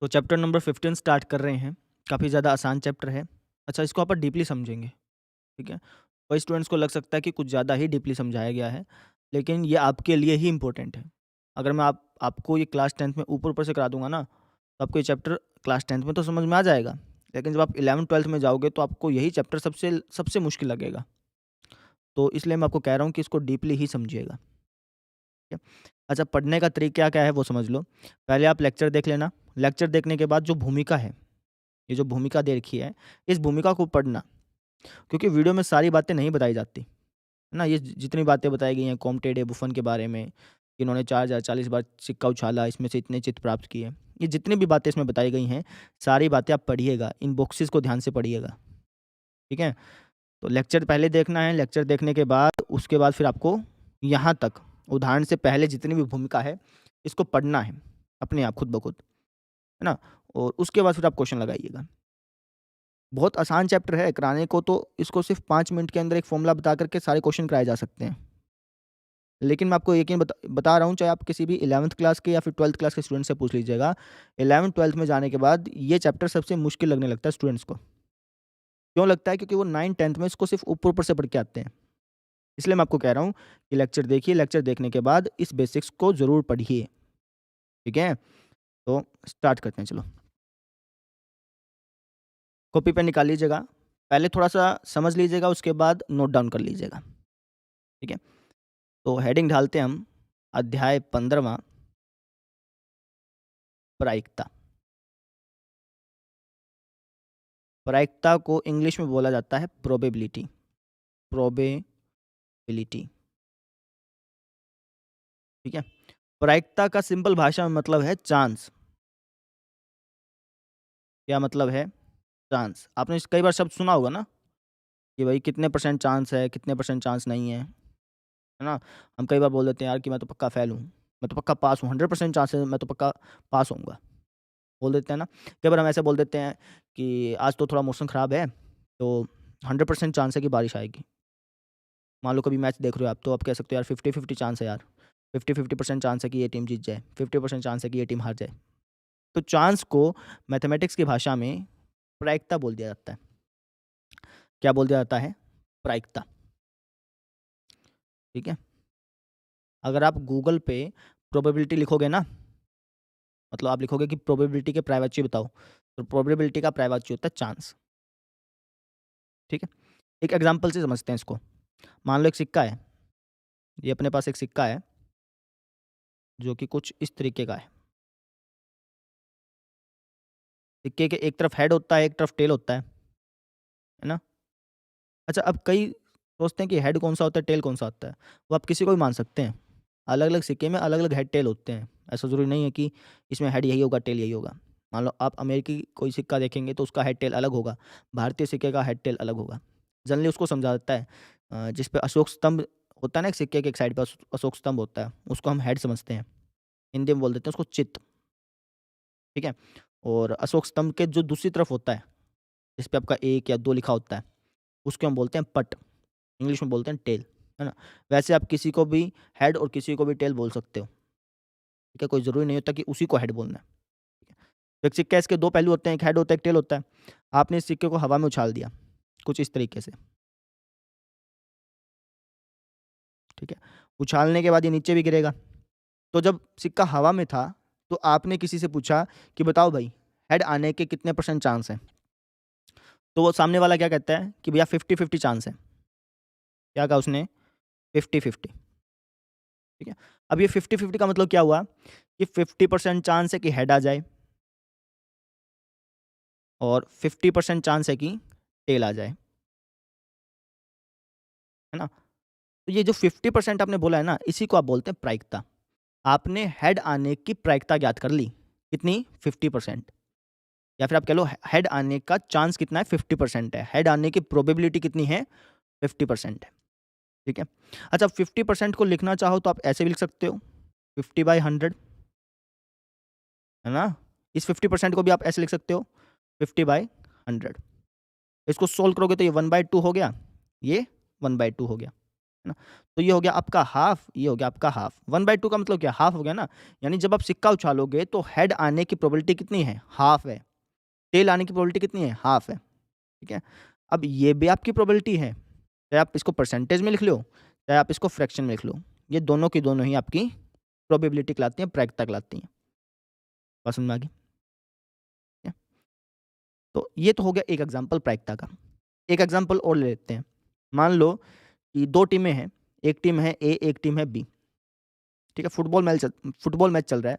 तो chapter number 15 start कर रहे हैं। काफ़ी ज़्यादा आसान चैप्टर है। अच्छा, इसको आप डीपली समझेंगे, ठीक है? कई स्टूडेंट्स को लग सकता है कि कुछ ज़्यादा ही डीपली समझाया गया है, लेकिन ये आपके लिए ही इम्पोर्टेंट है। अगर मैं आपको ये क्लास 10th में ऊपर-ऊपर से करा दूँगा ना, तो आपको ये चैप्टर क्लास 10th में तो समझ में आ जाएगा, लेकिन जब आप 11th-12th में जाओगे तो आपको यही चैप्टर सबसे सबसे मुश्किल लगेगा। तो इसलिए मैं आपको कह रहा हूँ कि इसको डीपली ही समझिएगा, ठीक है? अच्छा, पढ़ने का तरीका क्या है वो समझ लो। पहले आप लेक्चर देख लेना, लेक्चर देखने के बाद जो भूमिका है, ये जो भूमिका दे रखी है, इस भूमिका को पढ़ना, क्योंकि वीडियो में सारी बातें नहीं बताई जाती, है ना? ये जितनी बातें बताई गई हैं कॉम्टे डे बुफन के बारे में, कि इन्होंने 4040 बार सिक्का उछाला, इसमें से इतने चित्त प्राप्त किए। ये जितनी भी बातें इसमें बताई गई हैं, सारी बातें आप पढ़िएगा, इन बॉक्सेस को ध्यान से पढ़िएगा, ठीक है? तो लेक्चर पहले देखना है, लेक्चर देखने के बाद उसके बाद फिर आपको यहाँ तक उदाहरण से पहले जितनी भी भूमिका है, इसको पढ़ना है, अपने आप खुद ब खुद, है ना? और उसके बाद फिर आप क्वेश्चन लगाइएगा। बहुत आसान चैप्टर है, कराने को तो इसको सिर्फ़ 5 मिनट के अंदर एक फ़ॉर्मूला बता कर के सारे क्वेश्चन कराए जा सकते हैं। लेकिन मैं आपको यकीन बता रहा हूँ, चाहे आप किसी भी 11th क्लास के या फिर 12th क्लास के स्टूडेंट से पूछ लीजिएगा, 11th-12th में जाने के बाद ये चैप्टर सबसे मुश्किल लगने लगता है स्टूडेंट्स को। क्यों लगता है? क्योंकि वो 9th-10th में इसको सिर्फ़ ऊपर-ऊपर से पढ़ के आते हैं। इसलिए मैं आपको कह रहा हूँ कि लेक्चर देखिए, लेक्चर देखने के बाद इस बेसिक्स को ज़रूर पढ़िए, ठीक है? तो स्टार्ट करते हैं, चलो। कॉपी पेन निकाल लीजिएगा। पहले थोड़ा-सा समझ लीजिएगा, उसके बाद नोट डाउन कर लीजिएगा, ठीक है? तो हेडिंग डालते हैं हम, अध्याय 15वाँ, प्रायिकता। प्रायिकता को इंग्लिश में बोला जाता है प्रोबेबिलिटी, प्रोबेबिलिटी, ठीक है? प्रायिकता का सिंपल भाषा में मतलब है चांस। क्या मतलब है? चांस। आपने इस कई बार शब्द सुना होगा ना, कि भाई कितने परसेंट चांस है, कितने परसेंट चांस नहीं है, है ना? हम कई बार बोल देते हैं यार कि मैं तो पक्का फेल हूँ, मैं तो पक्का पास हूँ, 100% चांस है मैं तो पक्का पास होऊँगा। बोल देते हैं ना? कई बार हम ऐसे बोल देते हैं कि आज तो थोड़ा मौसम ख़राब है, तो 100% चांस है कि बारिश आएगी। मान लो कभी मैच देख रहे हो आप, तो आप कह सकते हो यार 50-50 चांस है यार, 50-50% चांस है कि ये टीम जीत जाए, 50% चांस है कि ये टीम हार जाए। तो चांस को मैथमेटिक्स की भाषा में प्रायिकता बोल दिया जाता है। क्या बोल दिया जाता है? प्रायिकता, ठीक है? अगर आप गूगल पे प्रोबेबिलिटी लिखोगे ना, मतलब आप लिखोगे कि प्रोबेबिलिटी के पर्यायवाची बताओ, तो प्रोबेबिलिटी का पर्यायवाची होता है चांस, ठीक है? एक एग्ज़ाम्पल से समझते हैं इसको। मान लो एक सिक्का है, ये अपने पास एक सिक्का है, जो कि कुछ इस तरीके का है। सिक्के के एक तरफ हेड होता है, एक तरफ टेल होता है ना? अच्छा, अब कई सोचते हैं कि हेड कौन-सा होता है, टेल कौन-सा होता है? वो आप किसी को भी मान सकते हैं। अलग-अलग सिक्के में अलग-अलग हेड, टेल होते हैं। ऐसा ज़रूरी नहीं है कि इसमें हेड यही होगा, टेल यही होगा। मान लो आप अमेरिकी कोई सिक्का देखेंगे तो उसका हेड, टेल अलग होगा। भारतीय सिक्के का हेड, टेल अलग होगा। जनरली उसको समझा जाता है जिस पे अशोक स्तंभ होता है ना, एक सिक्के के एक साइड पे अशोक स्तंभ होता है, उसको हम हेड समझते हैं। हिंदी में बोल देते हैं उसको चित्त, ठीक है? और अशोक स्तंभ के जो दूसरी तरफ होता है, जिस पे आपका 1 या 2 लिखा होता है, उसको हम बोलते हैं पट। इंग्लिश में बोलते हैं टेल, है ना? वैसे आप किसी को भी हेड और किसी को भी टेल बोल सकते हो, ठीक है? कोई ज़रूरी नहीं होता कि उसी को हेड बोलना है, ठीक है? तो एक सिक्का है, इसके 2 पहलू होते हैं, एक हेड होता है, एक टेल होता है। आपने इस सिक्के को हवा में उछाल दिया, कुछ इस तरीके से, ठीक है? उछालने के बाद ये नीचे भी गिरेगा। तो जब सिक्का हवा में था, तो आपने किसी से पूछा कि बताओ भाई, हेड आने के कितने परसेंट चांस हैं? तो वो सामने वाला क्या कहता है कि भैया 50-50 चांस है। क्या कहा उसने? 50-50, ठीक है? अब ये 50-50 का मतलब क्या हुआ कि 50% चांस है कि हेड आ जाए और 50% चांस है कि टेल आ जाए, है ना? तो ये जो 50% आपने बोला है ना, इसी को आप बोलते हैं प्रायिकता। आपने हेड आने की प्रायिकता ज्ञात कर ली, कितनी? 50%, या फिर आप कह लो हेड आने का चांस कितना है? 50% है। हेड आने की प्रोबेबिलिटी कितनी है? 50% है, ठीक है? अच्छा, 50% को लिखना चाहो तो आप ऐसे भी लिख सकते हो, 50/100, है ना? इस 50% को भी आप ऐसे लिख सकते हो, 50/100। इसको सोल्व करोगे तो ये 1/2 हो गया, ये 1/2 हो गया। है ना? तो ये हो गया आपका हाफ, ये हो गया आपका हाफ। 1/2 का मतलब क्या? हाफ हो गया ना। यानी जब आप सिक्का उछालोगे तो हेड आने की प्रोबेबिलिटी कितनी है? हाफ है। टेल आने की प्रोबेबिलिटी कितनी है? हाफ है। ठीक है? अब ये भी आपकी प्रोबेबिलिटी है। चाहे आप इसको परसेंटेज में लिख लो, चाहे आप इसको फ्रैक्शन में लिख लो। ये दोनों की दोनों ही आपकी प्रोबेबिलिटी कहलाती हैं, प्रायिकता कहलाती हैं। बात समझ में आ गई? ठीक है? तो ये तो हो गया एक एग्जांपल प्रायिकता का। एक एग्जांपल और ले लेते हैं। मान लो कि 2 टीमें हैं, एक टीम है ए, एक टीम है बी। ठीक है? फुटबॉल मैच चल रहा है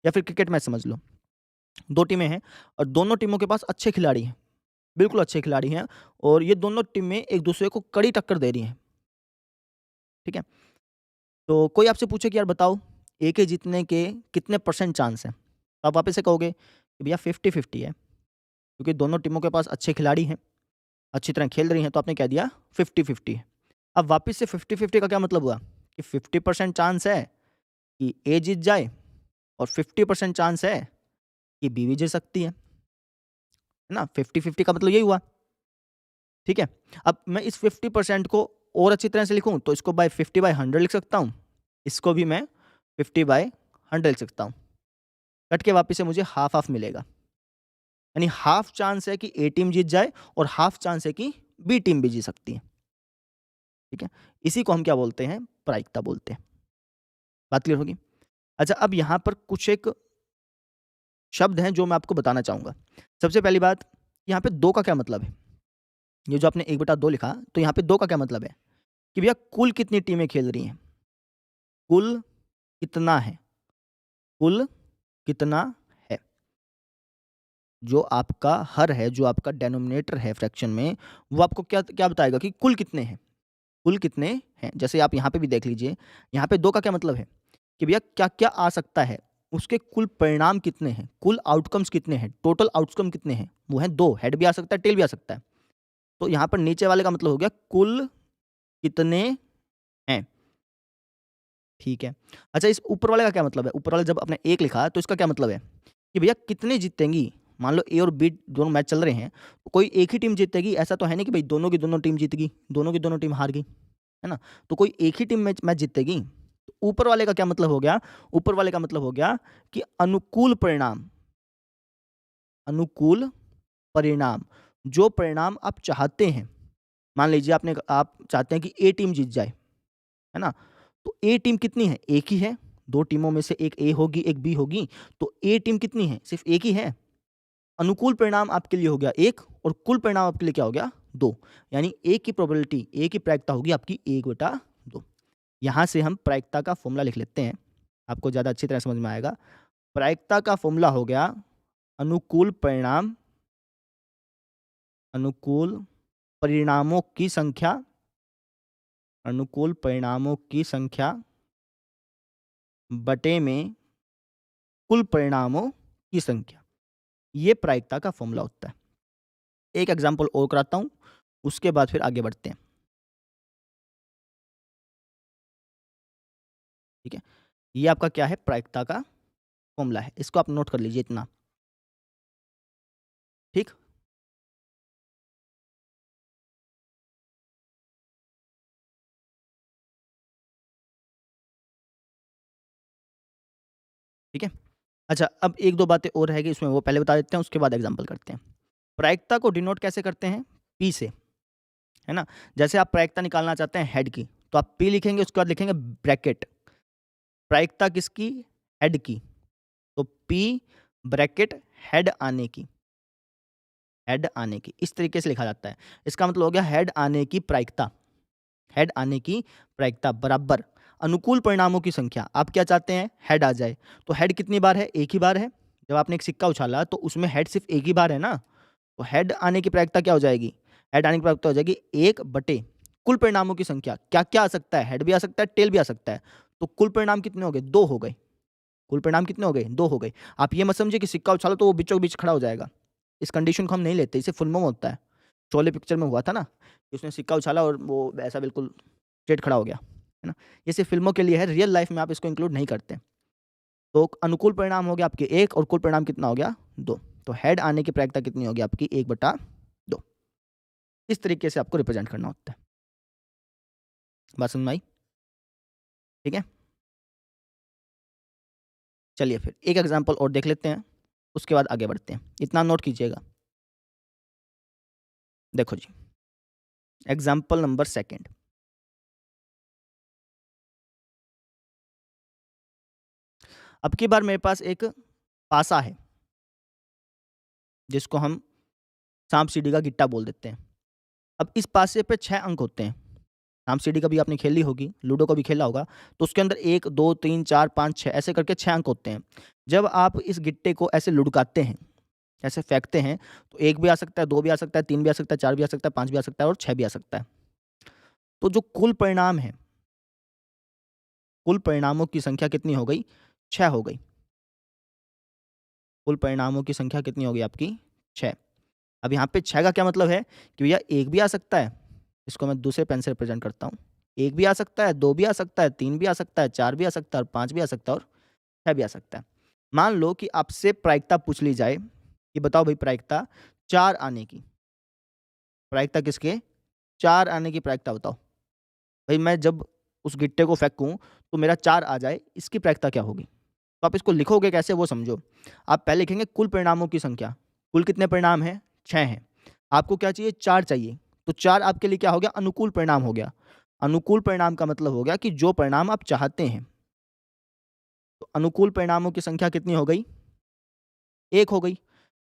या फिर क्रिकेट मैच समझ लो। 2 टीमें हैं और दोनों टीमों के पास अच्छे खिलाड़ी हैं, बिल्कुल अच्छे खिलाड़ी हैं और ये दोनों टीमें एक-दूसरे को कड़ी टक्कर दे रही हैं। ठीक है? तो कोई आपसे पूछे कि यार बताओ, ए के जीतने के कितने परसेंट चांस हैं? तो आप वापस से कहोगे कि भैया 50-50 है, क्योंकि दोनों टीमों के पास अच्छे खिलाड़ी हैं, अच्छी तरह खेल रही हैं, तो आपने कह दिया 50-50 है। अब वापस से 50-50 का क्या मतलब हुआ? कि 50% चांस है कि ए जीत जाए और 50% चांस है कि बी भी जीत सकती है ना? 50-50 का मतलब यही हुआ। ठीक है? अब मैं इस 50% को और अच्छी तरह से लिखूँ तो इसको बाय 50/100 लिख सकता हूँ। इसको भी मैं 50/100 लिख सकता हूँ। कट के वापस से मुझे हाफ-हाफ मिलेगा। यानी हाफ चांस है कि ए टीम जीत जाए और हाफ चांस है कि बी टीम भी जीत सकती है। ठीक है? इसी को हम क्या बोलते हैं? प्रायिकता बोलते हैं। बात क्लियर होगी? अच्छा, अब यहाँ पर कुछ एक शब्द हैं जो मैं आपको बताना चाहूँगा। सबसे पहली बात, यहाँ पे 2 का क्या मतलब है? ये जो आपने 1/2 लिखा, तो यहाँ पे 2 का क्या मतलब है? कि भैया कुल कितनी टीमें खेल रही हैं? कुल कितना है? कुल कितना है? जो आपका हर है, जो आपका डिनोमिनेटर है फ्रैक्शन में, वो आपको क्या क्या बताएगा कि कुल कितने हैं? कुल कितने हैं? जैसे आप यहाँ पे भी देख लीजिए, यहाँ पे 2 का क्या मतलब है? कि भैया क्या-क्या आ सकता है? उसके कुल परिणाम कितने हैं? कुल आउटकम्स कितने हैं? टोटल आउटकम कितने हैं? वो हैं 2, हेड भी आ सकता है, टेल भी आ सकता है। तो यहाँ पर नीचे वाले का मतलब हो गया कुल कितने हैं? ठीक है। अच्छा, इस ऊपर वाले का क्या मतलब है? ऊपर वाला जब आपने 1 लिखा तो इसका क्या मतलब है? कि भैया कितने जीतेंगी? मान लो ए और बी दोनों मैच चल रहे हैं, तो कोई एक ही टीम जीतेगी, ऐसा तो है नहीं कि भई दोनों की दोनों टीम जीत गई, दोनों की दोनों टीम हार गई, है ना? तो कोई एक ही टीम मैच मैच जीतेगी। तो ऊपर वाले का क्या मतलब हो गया? ऊपर वाले का मतलब हो गया कि अनुकूल परिणाम, अनुकूल परिणाम, जो परिणाम आप चाहते हैं। मान लीजिए आप चाहते हैं कि ए टीम जीत जाए, है ना? तो ए टीम कितनी है? एक ही है। 2 टीमों में से एक ए होगी, एक बी होगी, तो ए टीम कितनी है? सिर्फ़ एक ही है। अनुकूल परिणाम आपके लिए हो गया 1 और कुल परिणाम आपके लिए क्या हो गया? 2। यानी ए की प्रोबेबिलिटी, ए की प्रायिकता होगी आपकी 1/2। यहाँ से हम प्रायिकता का फ़ॉर्मूला लिख लेते हैं, आपको ज़्यादा अच्छी तरह समझ में आएगा। प्रायिकता का फ़ॉर्मूला हो गया अनुकूल परिणाम, अनुकूल परिणामों की संख्या, अनुकूल परिणामों की संख्या बटे में कुल परिणामों की संख्या। ये प्रायिकता का फ़ॉर्मूला होता है। एक एग्ज़ाम्पल और कराता हूँ, उसके बाद फिर आगे बढ़ते हैं। ठीक है? ये आपका क्या है? प्रायिकता का फ़ॉर्मूला है। इसको आप नोट कर लीजिए इतना। ठीक? ठीक है? अच्छा, अब 1-2 बातें और रह गई, इसमें वो पहले बता देते हैं, उसके बाद एग्ज़ाम्पल करते हैं। प्रायिकता को डिनोट कैसे करते हैं? पी से, है ना? जैसे आप प्रायिकता निकालना चाहते हैं हेड की, तो आप पी लिखेंगे, उसके बाद लिखेंगे ब्रैकेट। प्रायिकता किसकी? हेड की। तो पी ब्रैकेट हेड आने की, हेड आने की, इस तरीके से लिखा जाता है। इसका मतलब हो गया हेड आने की प्रायिकता, हेड आने की प्रायिकता बराबर अनुकूल परिणामों की संख्या। आप क्या चाहते हैं? हेड आ जाए। तो हेड कितनी बार है? एक ही बार है। जब आपने एक सिक्का उछाला तो उसमें हेड सिर्फ़ एक ही बार है ना? तो हेड आने की प्रायिकता क्या हो जाएगी? हेड आने की प्रायिकता हो जाएगी 1 बटे कुल परिणामों की संख्या। क्या-क्या आ सकता है? हेड भी आ सकता है, टेल भी आ सकता है। तो कुल परिणाम कितने हो गए? 2 हो गए। कुल परिणाम कितने हो गए? 2 हो गए। आप ये मत समझिए कि सिक्का उछालो तो वो बीचों-बीच खड़ा हो जाएगा। इस कंडीशन को हम नहीं लेते, इसे फ़िल्मों में होता है। शोले पिक्चर में हुआ था ना, कि उसने सिक्का उछाला और वो ऐसा बिल्कुल स्ट्रेट खड़ा हो गया, है ना? ये सिर्फ़ फ़िल्मों के लिए है, रियल लाइफ़ में आप इसको इंक्लूड नहीं करते। तो अनुकूल परिणाम हो गया आपके 1 और कुल परिणाम कितना हो गया? 2। तो हेड आने की प्रायिकता कितनी होगी आपकी? 1/2। इस तरीके से आपको रिप्रेज़ेंट करना होता है। बात समझ में आई? ठीक है, चलिए फिर एक एग्जांपल और देख लेते हैं, उसके बाद आगे बढ़ते हैं। इतना नोट कीजिएगा। देखो जी, एग्जांपल नंबर सेकंड। अब की बार मेरे पास एक पासा है, जिसको हम सांप सीढ़ी का गिट्टा बोल देते हैं। अब इस पासे पे 6 अंक होते हैं। सांप सीढ़ी कभी आपने खेली होगी, लूडो कभी खेला होगा, तो उसके अंदर 1, 2, 3, 4, 5, 6 ऐसे करके 6 अंक होते हैं। जब आप इस गिट्टे को ऐसे लुढ़काते हैं, ऐसे फेंकते हैं, तो 1 भी आ सकता है, 2 भी आ सकता है, 3 भी आ सकता है, 4 भी आ सकता है, 5 भी आ सकता है और 6 भी आ सकता है। तो जो कुल परिणाम है, कुल परिणामों की संख्या कितनी हो गई? 6 हो गई। कुल परिणामों की संख्या कितनी होगी आपकी? 6। अब यहाँ पे 6 का क्या मतलब है कि भैया 1 भी आ सकता है, इसको मैं दूसरे पेन से रिप्रेजेंट करता हूँ। 1 भी आ सकता है, 2 भी आ सकता है, 3 भी आ सकता है, 4 भी आ सकता है और 5 भी आ सकता है और 6 भी आ सकता है। मान लो कि आपसे प्रायिकता पूछ ली जाए कि बताओ भाई प्रायिकता 4 आने की। प्रायिकता किसके? 4 आने की प्रायिकता बताओ। भाई मैं जब उस गिट्टे को फेंकूँ तो मेरा 4 आ जाए, इसकी प्रायिकता क्या होगी? तो आप इसको लिखोगे कैसे वो समझो। आप पहले लिखेंगे कुल परिणामों की संख्या। कुल कितने परिणाम हैं? 6 हैं। आपको क्या चाहिए? 4 चाहिए। तो 4 आपके लिए क्या हो गया? अनुकूल परिणाम हो गया। अनुकूल परिणाम का मतलब हो गया कि जो परिणाम आप चाहते हैं। तो अनुकूल परिणामों की संख्या कितनी हो गई? 1 हो गई।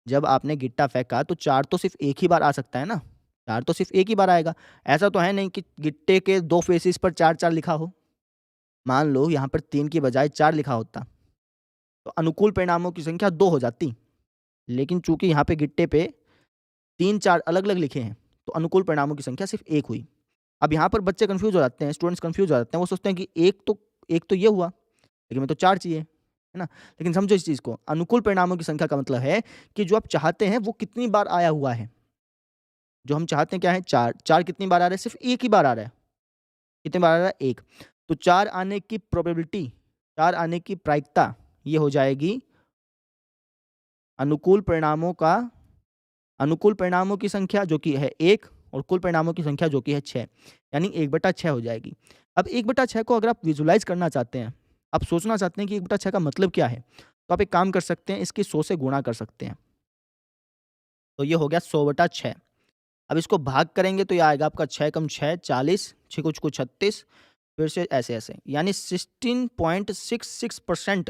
जब आपने गिट्टा फेंका तो 4 तो सिर्फ़ 1 ही बार आ सकता है ना? 4 तो सिर्फ़ 1 ही बार आएगा। ऐसा तो है नहीं कि गिट्टे के 2 फेसेस पर 4-4 लिखा हो। मान लो यहाँ पर 3 की बजाय 4 लिखा होता, तो अनुकूल परिणामों की संख्या 2 हो जाती। लेकिन चूँकि यहाँ पे गिट्टे पे 3-4 अलग-अलग लिखे हैं, तो अनुकूल परिणामों की संख्या सिर्फ़ 1 हुई। अब यहाँ पर बच्चे कन्फ्यूज़ हो जाते हैं, स्टूडेंट्स कन्फ्यूज़ हो जाते हैं। वो सोचते हैं कि 1 तो ये हुआ, लेकिन हमें तो 4 चाहिए, है ना? लेकिन समझो इस चीज़ को, अनुकूल परिणामों की संख्या का मतलब है कि जो आप चाहते हैं वो कितनी बार आया हुआ है। जो हम चाहते हैं क्या है? 4। 4 कितनी बार आ रहा है? सिर्फ़ 1 ही बार आ रहा है। कितनी बार आ रहा है? 1। तो 4 आने की प्रोबेबिलिटी, 4 आने की प्रायिकता ये हो जाएगी अनुकूल परिणामों का अनुकूल परिणामों की संख्या जो कि है 1 और कुल परिणामों की संख्या जो कि है 6, यानी 1/6 हो जाएगी। अब 1/6 को अगर आप विज़ुअलाइज़ करना चाहते हैं, आप सोचना चाहते हैं कि 1/6 का मतलब क्या है? तो आप एक काम कर सकते हैं, इसकी 100 से गुणा कर सकते हैं। तो ये हो गया 100/6। अब इसको भाग करेंगे तो ये आएगा आपका 6 कम 6 40, 6 कुछ कुछ 36, फिर से ऐसे-ऐसे, यानी 16.66%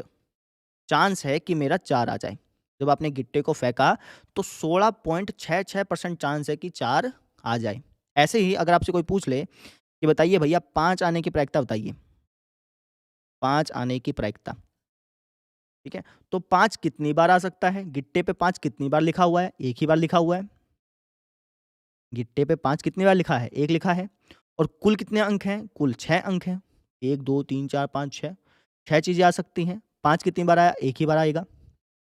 चांस है कि मेरा 4 आ जाए। जब आपने गिट्टे को फेंका तो 16.66% चांस है कि 4 आ जाए। ऐसे ही अगर आपसे कोई पूछ ले कि बताइए भैया 5 आने की प्रायिकता बताइए, 5 आने की प्रायिकता, ठीक है? तो 5 कितनी बार आ सकता है? गिट्टे पे 5 कितनी बार लिखा हुआ है? 1 ही बार लिखा हुआ है। गिट्टे पे 5 कितनी बार लिखा है? 1 लिखा है। और कुल कितने अंक हैं? कुल 6 अंक हैं। 1, 2, 3, 4, 5, 6। 6 चीज़ें आ सकती हैं। 5 कितनी बार आया? 1 ही बार आएगा।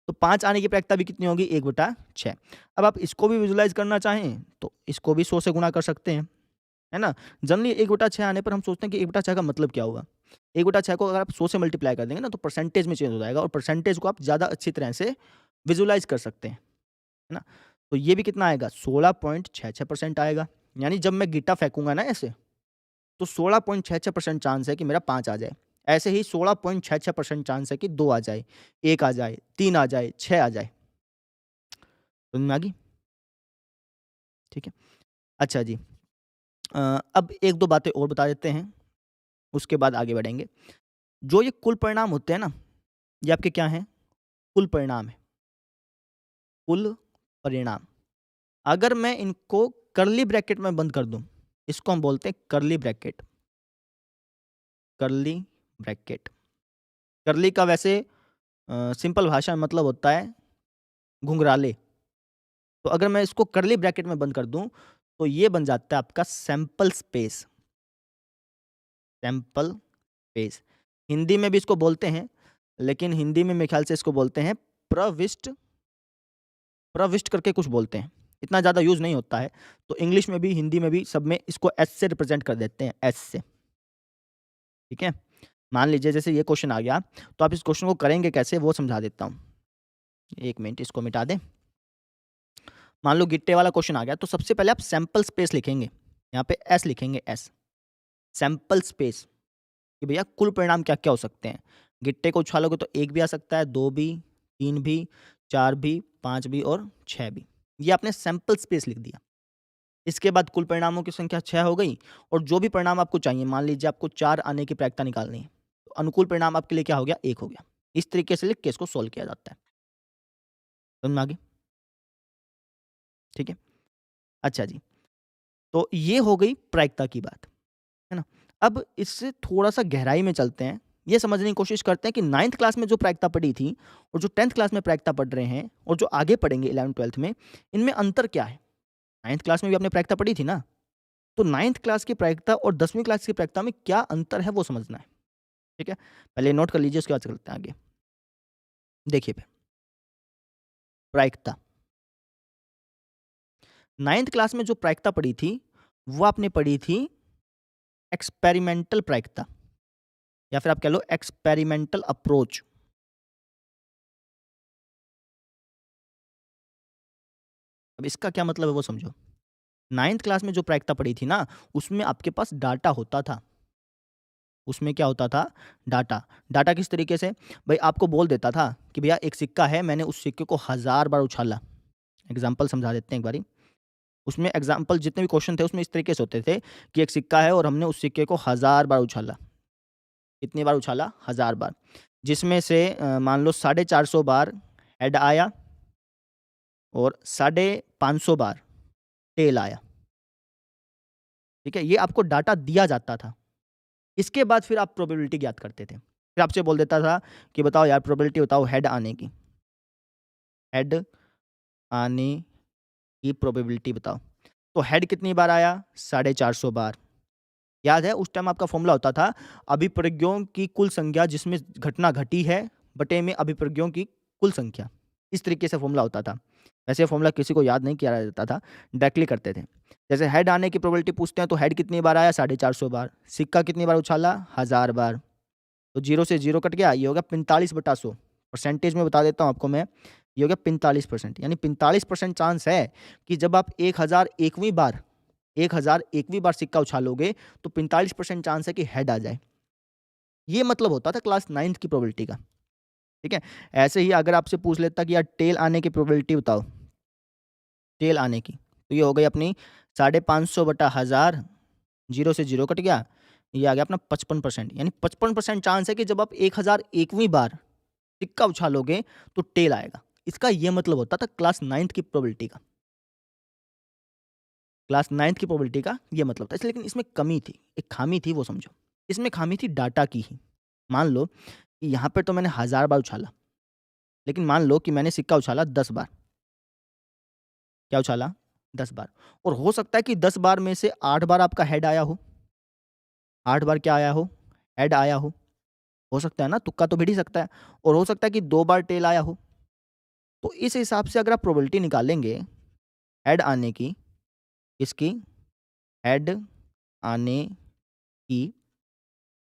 तो 5 आने की प्रायिकता भी कितनी होगी? 1/6। अब आप इसको भी विजुअलाइज़ करना चाहें, तो इसको भी 100 से गुणा कर सकते हैं, है ना? जनरली 1/6 आने पर हम सोचते हैं कि 1/6 का मतलब क्या होगा? 1/6 को अगर आप 100 से मल्टीप्लाई कर देंगे ना, तो परसेंटेज में चेंज हो जाएगा और परसेंटेज को आप ज़्यादा अच्छी तरह से विजुअलाइज़ कर सकते हैं, है ना? तो ये भी कितना आएगा? 16.66% आएगा। यानी जब मैं गिट्टा फेंकूँगा ना ऐसे, तो 16.66% चांस है कि मेरा 5 आ जाए। ऐसे ही 16.66% चांस है कि 2 आ जाए, 1 आ जाए, 3 आ जाए, 6 आ जाए। समझ में आ गई? ठीक है। अच्छा जी। अब 1-2 बातें और बता देते हैं, उसके बाद आगे बढ़ेंगे। जो ये कुल परिणाम होते हैं ना, ये आपके क्या हैं? कुल परिणाम हैं, कुल परिणाम। अगर मैं इनको कर्ली ब्रैकेट में बंद कर दूँ, इसको हम बोलते हैं curly bracket, curly bracket. Curly का वैसे सिंपल भाषा में मतलब होता है घुंघराले। तो अगर मैं इसको कर्ली ब्रैकेट में बंद कर दूँ, तो ये बन जाता है आपका sample space, sample space. Hindi में भी इसको बोलते हैं, लेकिन हिंदी में मेरे ख्याल से इसको बोलते हैं प्रविष्ट, प्रविष्ट करके कुछ बोलते हैं। इतना ज़्यादा यूज़ नहीं होता है, तो इंग्लिश में भी, हिंदी में भी सब में इसको एस से रिप्रेज़ेंट कर देते हैं, एस से, ठीक है? मान लीजिए जैसे ये क्वेश्चन आ गया, तो आप इस क्वेश्चन को करेंगे कैसे वो समझा देता हूँ। 1 मिनट इसको मिटा दें। मान लो गिट्टे वाला क्वेश्चन आ गया, तो सबसे पहले आप सैंपल स्पेस लिखेंगे, यहाँ पे एस लिखेंगे एस। सैंपल स्पेस कि भैया कुल परिणाम क्या-क्या हो सकते हैं। गिट्टे को उछालोगे तो 1 भी आ सकता है, 2 भी, 3 भी, 4 भी, 5 भी और 6 भी। ये आपने सैंपल स्पेस लिख दिया। इसके बाद कुल परिणामों की संख्या 6 हो गई और जो भी परिणाम आपको चाहिए, मान लीजिए आपको 4 आने की प्रायिकता निकालनी है, तो अनुकूल परिणाम आपके लिए क्या हो गया? 1 हो गया। इस तरीके से लिख के इसको सॉल्व किया जाता है। समझ में आ गई? ठीक है? अच्छा जी, तो ये हो गई प्रायिकता की बात, है ना? अब इससे थोड़ा-सा गहराई में चलते हैं, ये समझने की कोशिश करते हैं कि 9th क्लास में जो प्रायिकता पढ़ी थी और जो 10th क्लास में प्रायिकता पढ़ रहे हैं और जो आगे पढ़ेंगे 11th-12th में, इनमें अंतर क्या है? 9th क्लास में भी आपने प्रायिकता पढ़ी थी ना? तो 9th क्लास की प्रायिकता और 10वीं क्लास की प्रायिकता में क्या अंतर है वो समझना है, ठीक है? पहले नोट कर लीजिए उसके बाद चलते हैं आगे। देखिए फिर, प्रायिकता 9th क्लास में जो प्रायिकता पढ़ी थी, वो आपने पढ़ी थी एक्सपेरिमेंटल प्रायिकता या फिर आप कह लो एक्सपेरिमेंटल अप्रोच। अब इसका क्या मतलब है वो समझो। 9th क्लास में जो प्रायिकता पढ़ी थी ना, उसमें आपके पास डाटा होता था। उसमें क्या होता था? डाटा। डाटा किस तरीके से? भई आपको बोल देता था कि भैया एक सिक्का है, मैंने उस सिक्के को 1000 बार उछाला। एग्ज़ाम्पल समझा देते हैं एक बारी। उसमें एग्ज़ाम्पल जितने भी क्वेश्चन थे उसमें इस तरीके से होते थे कि एक सिक्का है और हमने उस सिक्के को 1000 बार उछाला। कितनी बार उछाला? 1000 बार। जिसमें से मान लो 450 बार हेड आया और 550 बार टेल आया। ठीक है? ये आपको डाटा दिया जाता था। इसके बाद फिर आप प्रोबेबिलिटी ज्ञात करते थे। फिर आपसे बोल देता था कि बताओ यार प्रोबेबिलिटी बताओ हेड आने की। हेड आने की प्रोबेबिलिटी बताओ। तो हेड कितनी बार आया? 450 बार। याद है उस टाइम आपका फ़ॉर्मूला होता था अभिप्रज्ञों की कुल संख्या जिसमें घटना घटी है बटे में अभिप्रज्ञों की कुल संख्या। इस तरीके से फ़ॉर्मूला होता था। वैसे फ़ॉर्मूला किसी को याद नहीं किया जाता था, डायरेक्टली करते थे। जैसे हेड आने की प्रोबेबिलिटी पूछते हैं तो हेड कितनी बार आया? 450 बार। सिक्का कितनी बार उछाला? 1000 बार। तो 0 से 0 कट गया, ये हो गया 45/100। परसेंटेज में बता देता हूँ आपको मैं, ये हो गया 45%। यानी 45% चांस है कि जब आप 1001वीं बार सिक्का उछालोगे तो 45% चांस है कि हेड आ जाए। ये मतलब होता था क्लास 9th की प्रोबेबिलिटी का, ठीक है? ऐसे ही अगर आपसे पूछ लेता कि यार टेल आने की प्रोबेबिलिटी बताओ, टेल आने की, तो ये हो गई अपनी 550/1000, 0 से 0 कट गया, ये आ गया अपना 55%। यानी 55% चांस है कि जब आप 1001वीं बार सिक्का उछालोगे तो टेल आएगा। इसका ये मतलब होता था क्लास 9th की प्रोबेबिलिटी का। क्लास 9th की प्रोबेबिलिटी का ये मतलब था। लेकिन इसमें कमी थी, एक खामी थी वो समझो। इसमें खामी थी डाटा की ही। मान लो कि यहाँ पे तो मैंने 1000 बार उछाला, लेकिन मान लो कि मैंने सिक्का उछाला 10 बार। क्या उछाला? 10 बार और हो सकता है कि 10 बार में से 8 बार आपका हेड आया हो। 8 बार क्या आया हो? हेड आया हो। हो सकता है ना, तुक्का तो भिड़ ही सकता है और हो सकता है कि 2 बार टेल आया हो। तो इस हिसाब से अगर आप प्रोबेबिलिटी निकालेंगे हेड आने की, इसकी हेड आने की,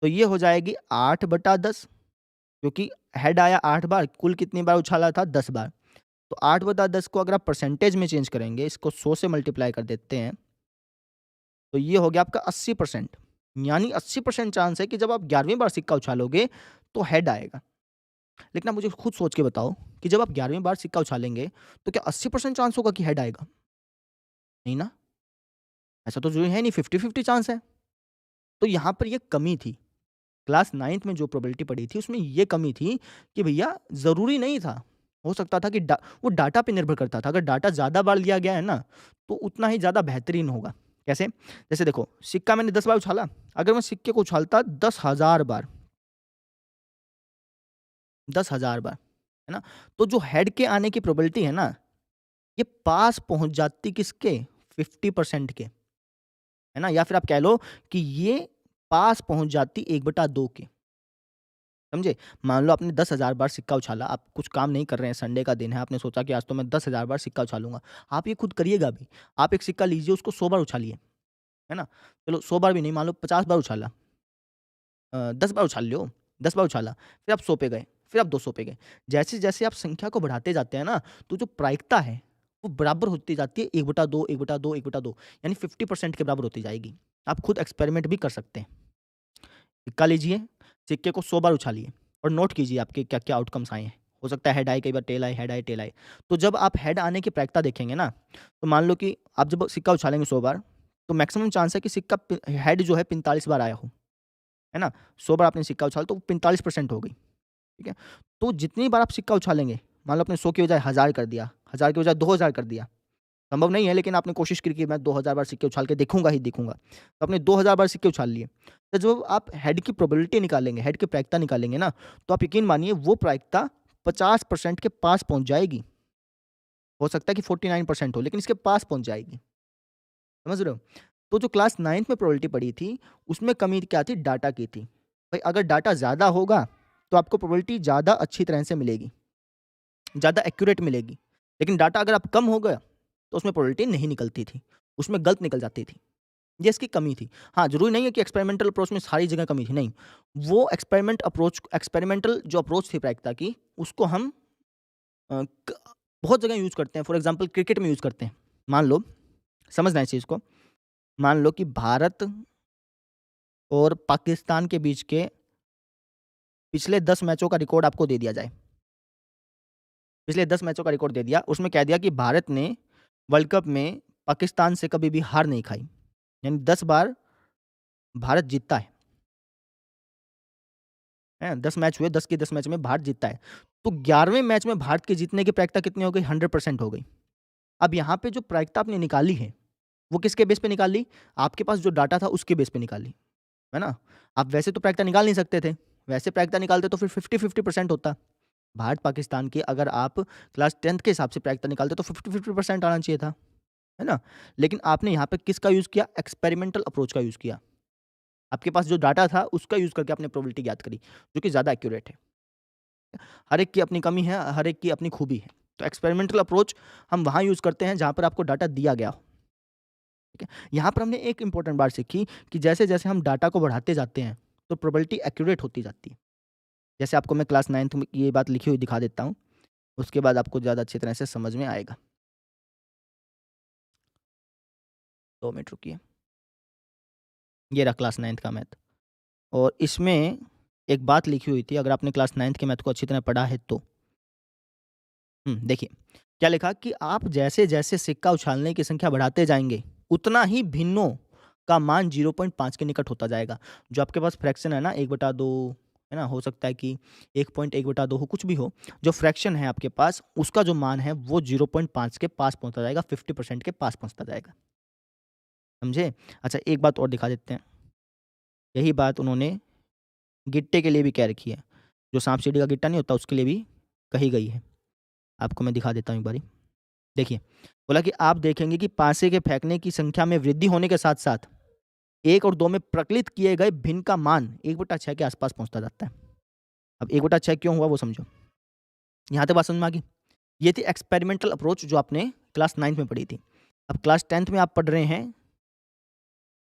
तो ये हो जाएगी 8/10 क्योंकि हेड आया 8 बार, कुल कितनी बार उछाला था? 10 बार। तो 8/10 को अगर आप परसेंटेज में चेंज करेंगे, इसको 100 से मल्टीप्लाई कर देते हैं, तो ये हो गया आपका 80%। यानी 80% चांस है कि जब आप 11वीं बार सिक्का उछालोगे, तो हेड आएगा। लेकिन आप मुझे खुद सोच के बताओ कि जब आप 11वीं बार सिक्का उछालेंगे, तो क्या 80% चांस होगा कि हेड आएगा? नहीं ना? ऐसा तो जो है नहीं, 50-50 चांस है। तो यहाँ पर ये कमी थी। क्लास 9th में जो प्रोबेबिलिटी पढ़ी थी, उसमें ये कमी थी कि भैया ज़रूरी नहीं था। हो सकता था कि वो डाटा पे निर्भर करता था। अगर डाटा ज़्यादा बार लिया गया है ना, तो उतना ही ज़्यादा बेहतरीन होगा। कैसे? जैसे देखो, सिक्का मैंने 10 बार उछाला, अगर मैं सिक्के को उछालता 10,000 बार, 10,000 बार, है ना? तो जो हेड के आने की प्रोबेबिलिटी है ना, ये पास पहुँच जाती किसके? 50% के, है ना? या फिर आप कह लो कि ये पास पहुँच जाती 1/2 के। समझे? मान लो आपने 10,000 बार सिक्का उछाला, आप कुछ काम नहीं कर रहे हैं, संडे का दिन है, आपने सोचा कि आज तो मैं 10,000 बार सिक्का उछालूँगा। आप ये खुद करिएगा भी। आप एक सिक्का लीजिए, उसको 100 बार उछालिए, है ना? चलो 100 बार भी नहीं, मान लो 50 बार उछाला। 10 बार उछाल लो, 10 बार उछाला, फिर आप 100 पे गए, फिर आप 200 पे गए। जैसे-जैसे आप संख्या को बढ़ाते जाते हैं ना, तो जो प्रायिकता है, वो बराबर होती जाती है 1/2, 1/2, 1/2 यानी 50% के बराबर होती जाएगी। आप खुद एक्सपेरिमेंट भी कर सकते हैं। सिक्का लीजिए, सिक्के को 100 बार उछालिए और नोट कीजिए आपके क्या-क्या आउटकम्स आए हैं। हो सकता है हेड आए, कई बार टेल आए, हेड आए, टेल आए। तो जब आप हेड आने की प्रायिकता देखेंगे ना, तो मान लो कि आप जब सिक्का उछालेंगे 100 बार, तो मैक्सिमम चांस है कि सिक्का हेड जो है 45 बार आया हो, है ना? 100 बार आपने सिक्का उछाला तो 45% हो गई, ठीक है? तो जितनी बार आप सिक्का उछालेंगे, मान लो आपने 100 की बजाय 1000 कर दिया, 1000 की बजाय 2000 कर दिया, संभव नहीं है लेकिन आपने कोशिश की कि मैं 2000 बार सिक्के उछाल के देखूँगा ही देखूँगा। तो आपने 2000 बार सिक्के उछाल लिए। तो जब आप हेड की प्रोबेबिलिटी निकालेंगे, हेड की प्रायिकता निकालेंगे ना, तो आप यकीन मानिए वो प्रायिकता 50% के पास पहुँच जाएगी। हो सकता है कि 49% हो लेकिन इसके पास पहुँच जाएगी। समझ रहे हो? तो जो क्लास 9th में प्रोबेबिलिटी पड़ी थी, उसमें कमी क्या थी? डाटा की थी। भाई अगर डाटा ज़्यादा होगा, तो आपको प्रोबेबिलिटी ज़्यादा अच्छी तरह से मिलेगी, ज़्यादा एक्यूरेट मिलेगी। लेकिन डाटा अगर आप कम हो गया, तो उसमें प्रोबेबिलिटी नहीं निकलती थी, उसमें गलत निकल जाती थी। ये इसकी कमी थी। हाँ, ज़रूरी नहीं है कि एक्सपेरिमेंटल अप्रोच में सारी जगह कमी थी, नहीं। वो एक्सपेरिमेंटल जो अप्रोच थी प्रायिकता की, उसको हम अ, क बहुत जगह यूज़ करते हैं। फॉर एग्ज़ाम्पल क्रिकेट में यूज़ करते हैं। मान लो, समझना है इस चीज़ को, मान लो कि भारत और पाकिस्तान के बीच के पिछले 10 मैचों का रिकॉर्ड आपको दे दिया जाए। पिछले 10 मैचों का रिकॉर्ड दे दिया, उसमें कह दिया कि भारत ने वर्ल्ड कप में पाकिस्तान से कभी भी हार नहीं खाई। यानी 10 बार भारत जीतता है। 10 मैच हुए, 10 के 10 मैच में भारत जीतता है। तो 11वें मैच में भारत के जीतने की प्रायिकता कितनी हो गई? 100% हो गई। अब यहाँ पे जो प्रायिकता आपने निकाली है, वो किसके बेस पे निकाली? आपके पास जो डाटा था उसके बेस पे निकाली, है ना? आप वैसे तो प्रायिकता निकाल नहीं सकते थे। वैसे प्रायिकता निकालते तो फिर 50-50% होता। भारत-पाकिस्तान की अगर आप क्लास 10th के हिसाब से प्रायिकता निकालते तो 50-50% आना चाहिए था, है ना? लेकिन आपने यहाँ पे किसका यूज़ किया? एक्सपेरिमेंटल अप्रोच का यूज़ किया। आपके पास जो डाटा था उसका यूज़ करके आपने प्रोबेबिलिटी ज्ञात करी, जो कि ज़्यादा एक्यूरेट है। हर एक की अपनी कमी है, हर एक की अपनी खूबी है। तो एक्सपेरिमेंटल अप्रोच हम वहाँ यूज़ करते हैं जहाँ पर आपको डाटा दिया गया हो, ठीक है? यहाँ पर हमने एक इम्पोर्टेंट बात सीखी कि जैसे-जैसे हम डाटा को बढ़ाते जाते हैं, तो प्रोबेबिलिटी एक्यूरेट होती जाती है। जैसे आपको मैं क्लास 9th में ये बात लिखी हुई दिखा देता हूँ, उसके बाद आपको ज़्यादा अच्छी तरह से समझ में आएगा। 2 मिनट रुकिए। ये रहा क्लास 9th का मैथ और इसमें एक बात लिखी हुई थी, अगर आपने क्लास 9th के मैथ को अच्छी तरह पढ़ा है तो। देखिए, क्या लिखा कि आप जैसे-जैसे सिक्का उछालने की संख्या बढ़ाते जाएँगे, उतना ही भिन्नों का मान 0.5 के निकट होता जाएगा। जो आपके पास फ्रैक्शन है ना 1/2, है ना? हो सकता है कि 1.1/2 हो, कुछ भी हो। जो फ्रैक्शन है आपके पास, उसका जो मान है वो 0.5 के पास पहुँचता जाएगा, 50% के पास पहुँचता जाएगा। समझे? अच्छा एक बात और दिखा देते हैं। यही बात उन्होंने गिट्टे के लिए भी कह रखी है। जो साँप-सीढ़ी का गिट्टा नहीं होता, उसके लिए भी कही गई है। आपको मैं दिखा देता हूँ एक बारी। देखिए, बोला कि आप देखेंगे कि पासे के फेंकने की संख्या में वृद्धि होने के साथ-साथ 1 और 2 में प्रकलित किए गए भिन्न का मान 1/6 के आस-पास पहुँचता जाता है। अब 1/6 क्यों हुआ वो समझो। यहाँ तक बात समझ में आ गई? ये थी एक्सपेरिमेंटल अप्रोच जो आपने क्लास 9th में पढ़ी थी। अब क्लास 10th में आप पढ़ रहे हैं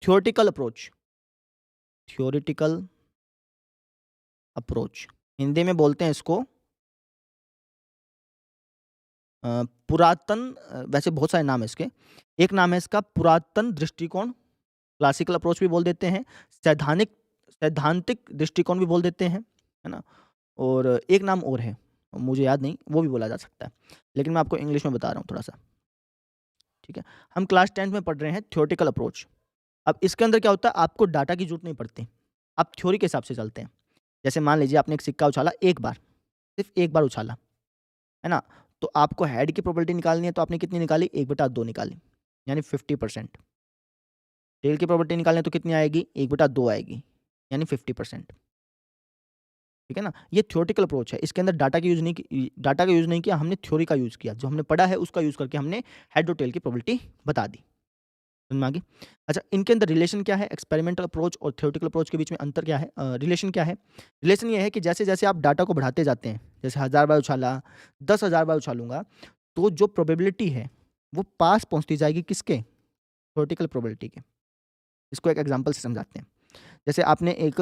theoretical approach. Theoretical approach. Hindi में बोलते हैं इसको वैसे बहुत सारे नाम हैं इसके। एक नाम है इसका पुरातन दृष्टिकोण, क्लासिकल अप्रोच भी बोल देते हैं, सैद्धांतिक दृष्टिकोण भी बोल देते हैं, है ना? और एक नाम और है, मुझे याद नहीं, वो भी बोला जा सकता है। लेकिन मैं आपको इंग्लिश में बता रहा हूँ थोड़ा-सा, ठीक है? हम क्लास 10th में पढ़ रहे हैं थ्योरेटिकल अप्रोच। अब इसके अंदर क्या होता है, आपको डाटा की ज़रूरत नहीं पड़ती। आप थ्योरी के हिसाब से चलते हैं। जैसे मान लीजिए आपने एक सिक्का उछाला एक बार, सिर्फ़ एक बार उछाला, है ना? तो आपको हेड की प्रोबेबिलिटी निकालनी है तो आपने कितनी निकाली? 1/2 निकाली, यानी 50%। टेल की प्रोबेबिलिटी निकालनी है तो कितनी आएगी? 1/2 आएगी, यानी 50%। ठीक है ना? ये थ्योरेटिकल अप्रोच है। इसके अंदर डाटा का यूज़ नहीं किया, हमने थ्योरी का यूज़ किया। जो हमने पढ़ा है उसका यूज़ करके हमने हेड और टेल की प्रोबेबिलिटी बता दी। समझ में आ गई? अच्छा इनके अंदर रिलेशन क्या है? एक्सपेरिमेंटल अप्रोच और थ्योरेटिकल अप्रोच के बीच में अंतर क्या है? रिलेशन क्या है? रिलेशन ये है कि जैसे-जैसे आप डाटा को बढ़ाते जाते हैं, जैसे 1000 बार उछाला, 10,000 बार उछालूँगा, तो जो प्रोबेबिलिटी है, वो पास पहुँचती जाएगी किसके? थ्योरेटिकल प्रोबेबिलिटी के। इसको एक एग्ज़ाम्पल से समझाते हैं। जैसे आपने एक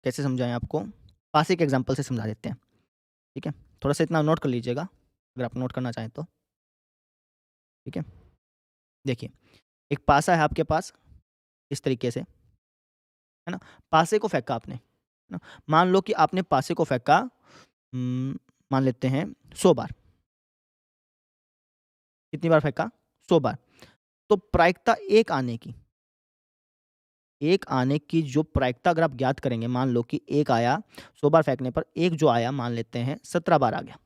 कैसे समझाएँ आपको? पास एक एग्ज़ाम्पल से समझा देते हैं, ठीक है? थोड़ा-सा इतना नोट कर लीजिएगा, अगर आप नोट करना चाहें तो, ठीक है? देखिए, एक पासा है आपके पास, इस तरीके से, है ना? पासे को फेंका आपने, है ना? मान लो कि आपने पासे को फेंका मान लेते हैं 100 बार। कितनी बार फेंका? 100 बार। तो प्रायिकता 1 आने की जो प्रायिकता अगर आप ज्ञात करेंगे, मान लो कि 1 आया 100 बार फेंकने पर, 1 जो आया मान लेते हैं 17 बार आ गया।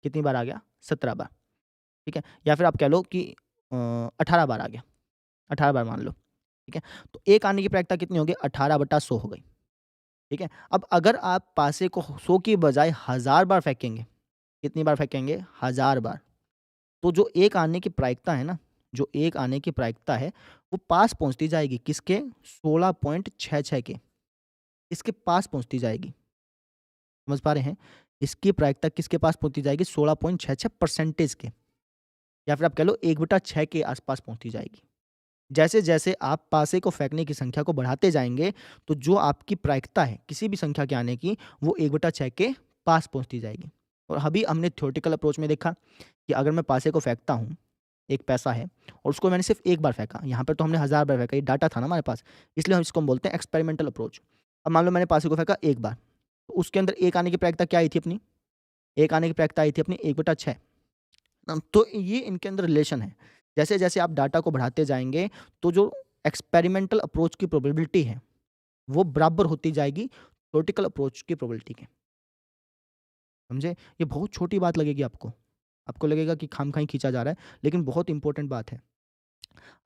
कितनी बार आ गया? 17 बार, ठीक है? या फिर आप कह लो कि 18 बार आ गया, 18 बार मान लो, ठीक है? तो 1 आने की प्रायिकता कितनी हो गई? 18/100 हो गई, ठीक है? अब अगर आप पासे को 100 की बजाय 1000 बार फेंकेंगे, कितनी बार फेंकेंगे? 1000 बार। तो जो 1 आने की प्रायिकता है ना, जो 1 आने की प्रायिकता है, वो पास पहुँचती जाएगी किसके? 16.66 के। इसके पास पहुँचती जाएगी। समझ पा रहे हैं? इसकी प्रायिकता किसके पास पहुँचती जाएगी? 16.66% के, या फिर आप कह लो 1/6 के आसपास पहुँचती जाएगी। जैसे-जैसे आप पासे को फेंकने की संख्या को बढ़ाते जाएँगे, तो जो आपकी प्रायिकता है किसी भी संख्या के आने की, वो 1/6 के पास पहुँचती जाएगी। और अभी हमने थ्योरेटिकल अप्रोच में देखा कि अगर मैं पासे को फेंकता हूँ, एक पैसा है और उसको मैंने सिर्फ़ 1 बार फेंका, यहाँ पर तो हमने 1000 बार फेंका, ये डाटा था ना हमारे पास, इसलिए हम इसको हम बोलते हैं एक्सपेरिमेंटल अप्रोच। अब मान लो मैंने पासे को फेंका 1 बार, तो उसके अंदर 1 आने की प्रायिकता क्या आई थी अपनी? 1 आने की प्रायिकता आई थी अपनी 1/6। तो ये इनके अंदर रिलेशन है। जैसे-जैसे आप डाटा को बढ़ाते जाएँगे, तो जो एक्सपेरिमेंटल अप्रोच की प्रोबेबिलिटी है, वो बराबर होती जाएगी थ्योरेटिकल अप्रोच की प्रोबेबिलिटी के। समझे? ये बहुत छोटी बात लगेगी आपको। आपको लगेगा कि खामखा खींचा जा रहा है, लेकिन बहुत इंपॉर्टेंट बात है।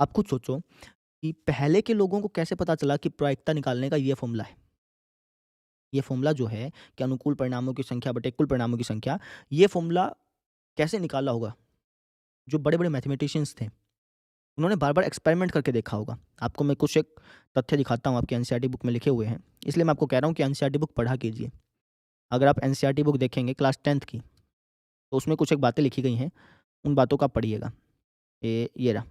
आप खुद सोचो कि पहले के लोगों को कैसे पता चला कि प्रायिकता निकालने का ये फ़ॉर्मूला है। ये फ़ॉर्मूला जो है कि अनुकूल परिणामों की संख्या बटे कुल परिणामों की संख्या, ये फ़ॉर्मूला कैसे निकाला होगा? जो बड़े-बड़े मैथमेटिशियंस थे, उन्होंने बार-बार एक्सपेरिमेंट करके देखा होगा। आपको मैं कुछ एक तथ्य दिखाता हूँ, आपकी एनसीईआरटी बुक में लिखे हुए हैं। इसलिए मैं आपको कह रहा हूँ कि एनसीईआरटी बुक पढ़ा कीजिए। अगर आप एनसीईआरटी बुक देखेंगे क्लास 10th की, तो उसमें कुछ एक बातें लिखी गई हैं, उन बातों को आप पढ़िएगा। ये रहा,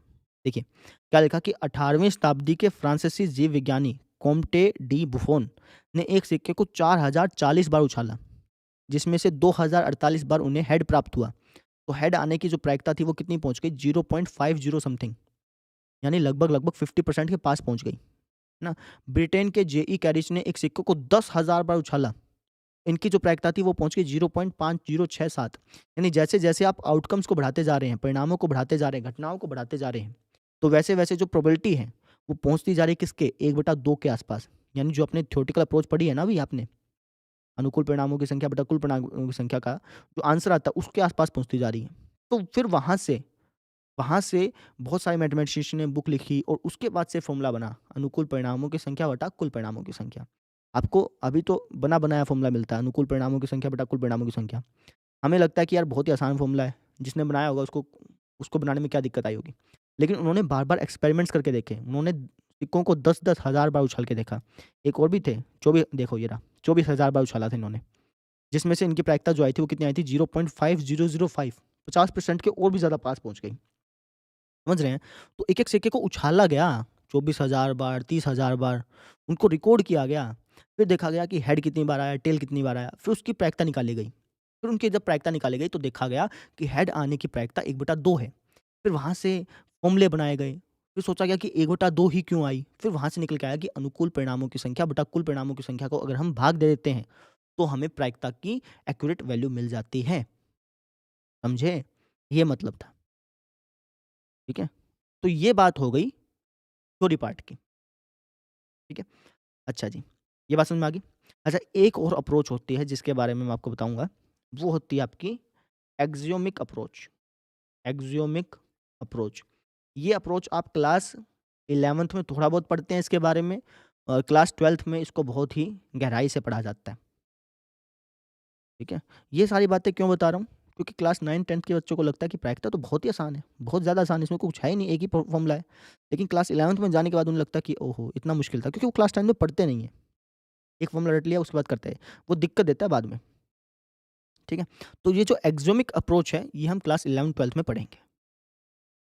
देखिए क्या लिखा कि 18वीं शताब्दी के फ्रांसीसी जीव विज्ञानी कॉम्टे डी बुफोन ने एक सिक्के को 4040 बार उछाला, जिसमें से 2048 बार उन्हें हेड प्राप्त हुआ। तो हेड आने की जो प्रायिकता थी वो कितनी पहुँच गई? 0.50 समथिंग, यानी लगभग-लगभग 50% के पास पहुँच गई, है ना? ब्रिटेन के जेई कैरिस ने एक सिक्के को 10,000 बार उछाला। इनकी जो प्रायिकता थी वो पहुँच गई 0.5067, यानी जैसे-जैसे आप आउटकम्स को बढ़ाते जा रहे हैं, परिणामों को बढ़ाते जा रहे हैं, घटनाओं को बढ़ाते जा रहे हैं, तो वैसे-वैसे जो प्रोबेबिलिटी है, वो पहुँचती जा रही है किसके? 1/2 के आसपास। यानी जो आपने थ्योरेटिकल अप्रोच पढ़ी है ना अभी आपने, अनुकूल परिणामों की संख्या बटा कुल परिणामों की संख्या का जो आंसर आता है, उसके आसपास पहुँचती जा रही है। तो फिर वहाँ से बहुत सारे मैथमेटिशियन ने बुक लिखी और उसके बाद से फ़ॉर्मूला बना, अनुकूल परिणामों की संख्या बटा कुल परिणामों की संख्या। आपको अभी तो बना-बनाया फ़ॉर्मूला मिलता है, अनुकूल परिणामों की संख्या बटा कुल परिणामों की संख्या। हमें लगता है कि यार बहुत ही आसान फ़ॉर्मूला है, जिसने बनाया होगा उसको उसको बनाने में क्या दिक्कत आई होगी। लेकिन उन्होंने बार-बार एक्सपेरिमेंट्स करके देखे, उन्होंने सिक्कों को 10-10 हज़ार बार उछाल के देखा। एक और भी थे, 24 देखो ये रहा, 24,000 बार उछाला था इन्होंने, जिसमें से इनकी प्रायिकता जो आई थी वो कितनी आई थी? 0.5005, 50% के और भी ज़्यादा पास पहुँच गई। समझ रहे हैं? तो एक-एक सिक्के को उछाला गया 24,000 बार, 30,000 बार, उनको रिकॉर्ड किया गया। फिर देखा गया कि हेड कितनी बार आया, टेल कितनी बार आया, फिर उसकी प्रायिकता निकाली गई। फिर उनकी जब प्रायिकता निकाली गई तो देखा गया कि हेड आने की प्रायिकता 1/2 है। फिर वहाँ से फ़ॉर्मूले बनाए गए। फिर सोचा गया कि 1/2 ही क्यों आई? फिर वहाँ से निकल के आया कि अनुकूल परिणामों की संख्या बटा कुल परिणामों की संख्या को अगर हम भाग दे देते हैं, तो हमें प्रायिकता की एक्यूरेट वैल्यू मिल जाती है। समझे? ये मतलब था। ठीक है? तो ये बात हो गई थ्योरी पार्ट की। ठीक है? अच्छा जी, ये बात समझ में आ गई? अच्छा, एक और अप्रोच होती है जिसके बारे में मैं आपको बताऊँगा, वो होती है आपकी एक्सियोमिक अप्रोच। एक्सियोमिक अप्रोच। ये अप्रोच आप क्लास 11th में थोड़ा बहुत पढ़ते हैं इसके बारे में और क्लास 12th में इसको बहुत ही गहराई से पढ़ा जाता है। ठीक है? ये सारी बातें क्यों बता रहा हूँ? क्योंकि क्लास 9-10th के बच्चों को लगता है कि प्रायिकता तो बहुत ही आसान है, बहुत ज़्यादा आसान है, इसमें कुछ है ही नहीं, एक ही फ़ॉर्मूला है। लेकिन क्लास 11th में जाने के बाद उन्हें लगता है कि ओहो! इतना मुश्किल था, क्योंकि वो क्लास 10 में पढ़ते नहीं हैं। एक फ़ॉर्मूला रट लिया उसके बाद करते हैं। वो दिक्कत देता है बाद में, ठीक है? तो ये जो एक्सियोमिक अप्रोच है, ये हम क्लास 11th-12th में पढ़ेंगे,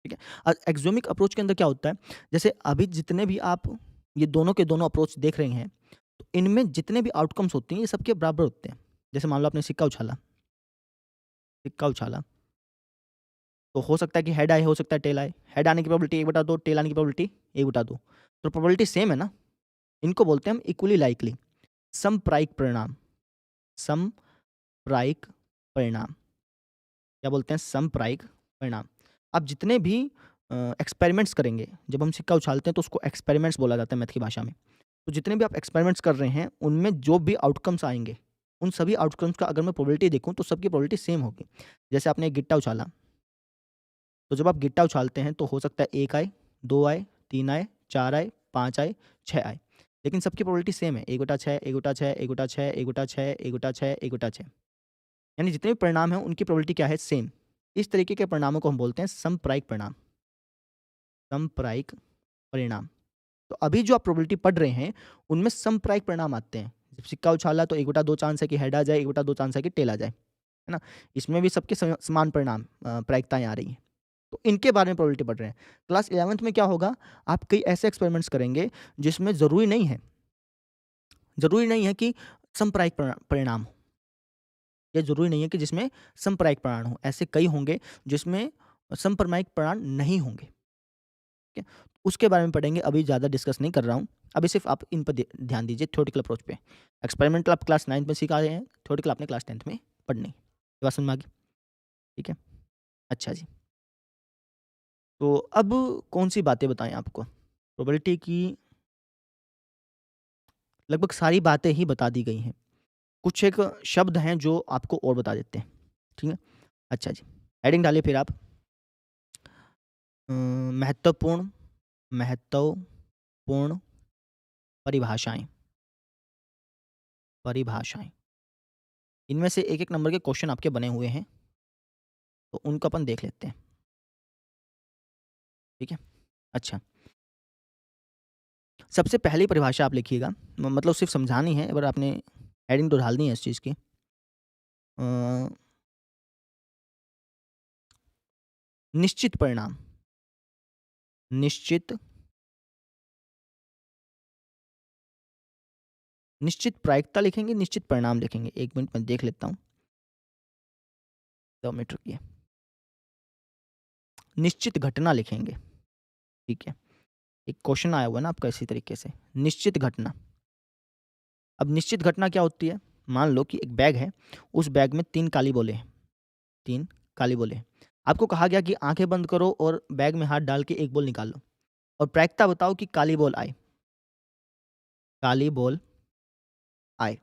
ठीक है? एक्सियोमिक अप्रोच के अंदर क्या होता है, जैसे अभी जितने भी आप ये दोनों के दोनों अप्रोच देख रहे हैं, तो इनमें जितने भी आउटकम्स होते हैं, ये सबके बराबर होते हैं। जैसे मान लो आपने सिक्का उछाला, तो हो सकता है कि हेड आए, हो सकता है टेल आए। हेड आने की प्रोबेबिलिटी 1/2, टेल आने की प्रोबेबिलिटी 1/2। तो प्रोबेबिलिटी सेम है ना? इनको बोलते हैं हम इक्वली लाइकली। समप्रायिक परिणाम, समप्रायिक परिणाम। क्या बोलते हैं? समप्रायिक परिणाम। आप जितने भी एक्सपेरिमेंट्स करेंगे, जब हम सिक्का उछालते हैं तो उसको एक्सपेरिमेंट्स बोला जाता है मैथ की भाषा में। तो जितने भी आप एक्सपेरिमेंट्स कर रहे हैं, उनमें जो भी आउटकम्स आएँगे, उन सभी आउटकम्स का अगर मैं प्रोबेबिलिटी देखूँ तो सबकी प्रोबेबिलिटी सेम होगी। जैसे आपने एक गिट्टा उछाला, तो जब आप गिट्टा उछालते हैं तो हो सकता है 1 आए, 2 आए, 3 आए, 4 आए, 5 आए, 6 आए। लेकिन सबकी प्रोबेबिलिटी सेम है, 1/6, 1/6, 1/6, 1/6, 1/6, 1/6। यानी जितने भी परिणाम हैं उनकी प्रोबेबिलिटी क्या है? सेम। इस तरीके के परिणामों को हम बोलते हैं समप्रायिक परिणाम। समप्रायिक परिणाम। तो अभी जो आप प्रोबेबिलिटी पढ़ रहे हैं, उनमें समप्रायिक परिणाम आते हैं। जब सिक्का उछाला तो 1/2 चांस है कि हेड आ जाए, 1/2 चांस है कि टेल आ जाए, है ना? इसमें भी सबके समान परिणाम प्रायिकताएँ आ रही हैं। तो इनके बारे में प्रोबेबिलिटी पढ़ रहे हैं। क्लास 11th में क्या होगा? आप कई ऐसे एक्सपेरिमेंट्स करेंगे जिसमें ज़रूरी नहीं है कि समप्रायिक परिणाम हो। ये ज़रूरी नहीं है कि जिसमें समप्रायिक परिणाम हो। ऐसे कई होंगे जिसमें समप्रमायिक परिणाम नहीं होंगे। ठीक है? उसके बारे में पढ़ेंगे, अभी ज़्यादा डिस्कस नहीं कर रहा हूँ। अभी सिर्फ़ आप इन पर ध्यान दीजिए थ्योरेटिकल अप्रोच पे। एक्सपेरिमेंटल आप क्लास 9th में सीख आए हैं, थ्योरेटिकल आपने क्लास 10th में पढ़नी है। ये बात समझ में आ गई? ठीक है? अच्छा जी। तो अब कौन-सी बातें बताएँ आपको? प्रोबेबिलिटी की लगभग सारी बातें ही बता दी गई हैं। कुछ एक शब्द हैं जो आपको और बता देते हैं। ठीक है? अच्छा जी। हेडिंग डालिए फिर आप। महत्वपूर्ण महत्वपूर्ण परिभाषाएँ, परिभाषाएँ। इनमें से एक-एक नंबर के क्वेश्चन आपके बने हुए हैं, तो उनको अपन देख लेते हैं। ठीक है? अच्छा, सबसे पहली परिभाषा आप लिखिएगा, मतलब सिर्फ़ समझानी है, अगर आपने हेडिंग तो डालनी है इस चीज़ की। अ, निश्चित परिणाम, निश्चित निश्चित प्रायिकता लिखेंगे, निश्चित परिणाम लिखेंगे? 1 मिनट मैं देख लेता हूँ। 2 मिनट रुकिए। निश्चित घटना लिखेंगे, ठीक है? एक क्वेश्चन आया हुआ है ना आपका इसी तरीके से, निश्चित घटना। अब निश्चित घटना क्या होती है? मान लो कि एक बैग है, उस बैग में 3 काली बॉलें हैं, 3 काली बॉलें हैं। आपको कहा गया कि आँखें बंद करो और बैग में हाथ डाल के एक बॉल निकाल लो और प्रायिकता बताओ कि काली बॉल आए, काली बॉल आए।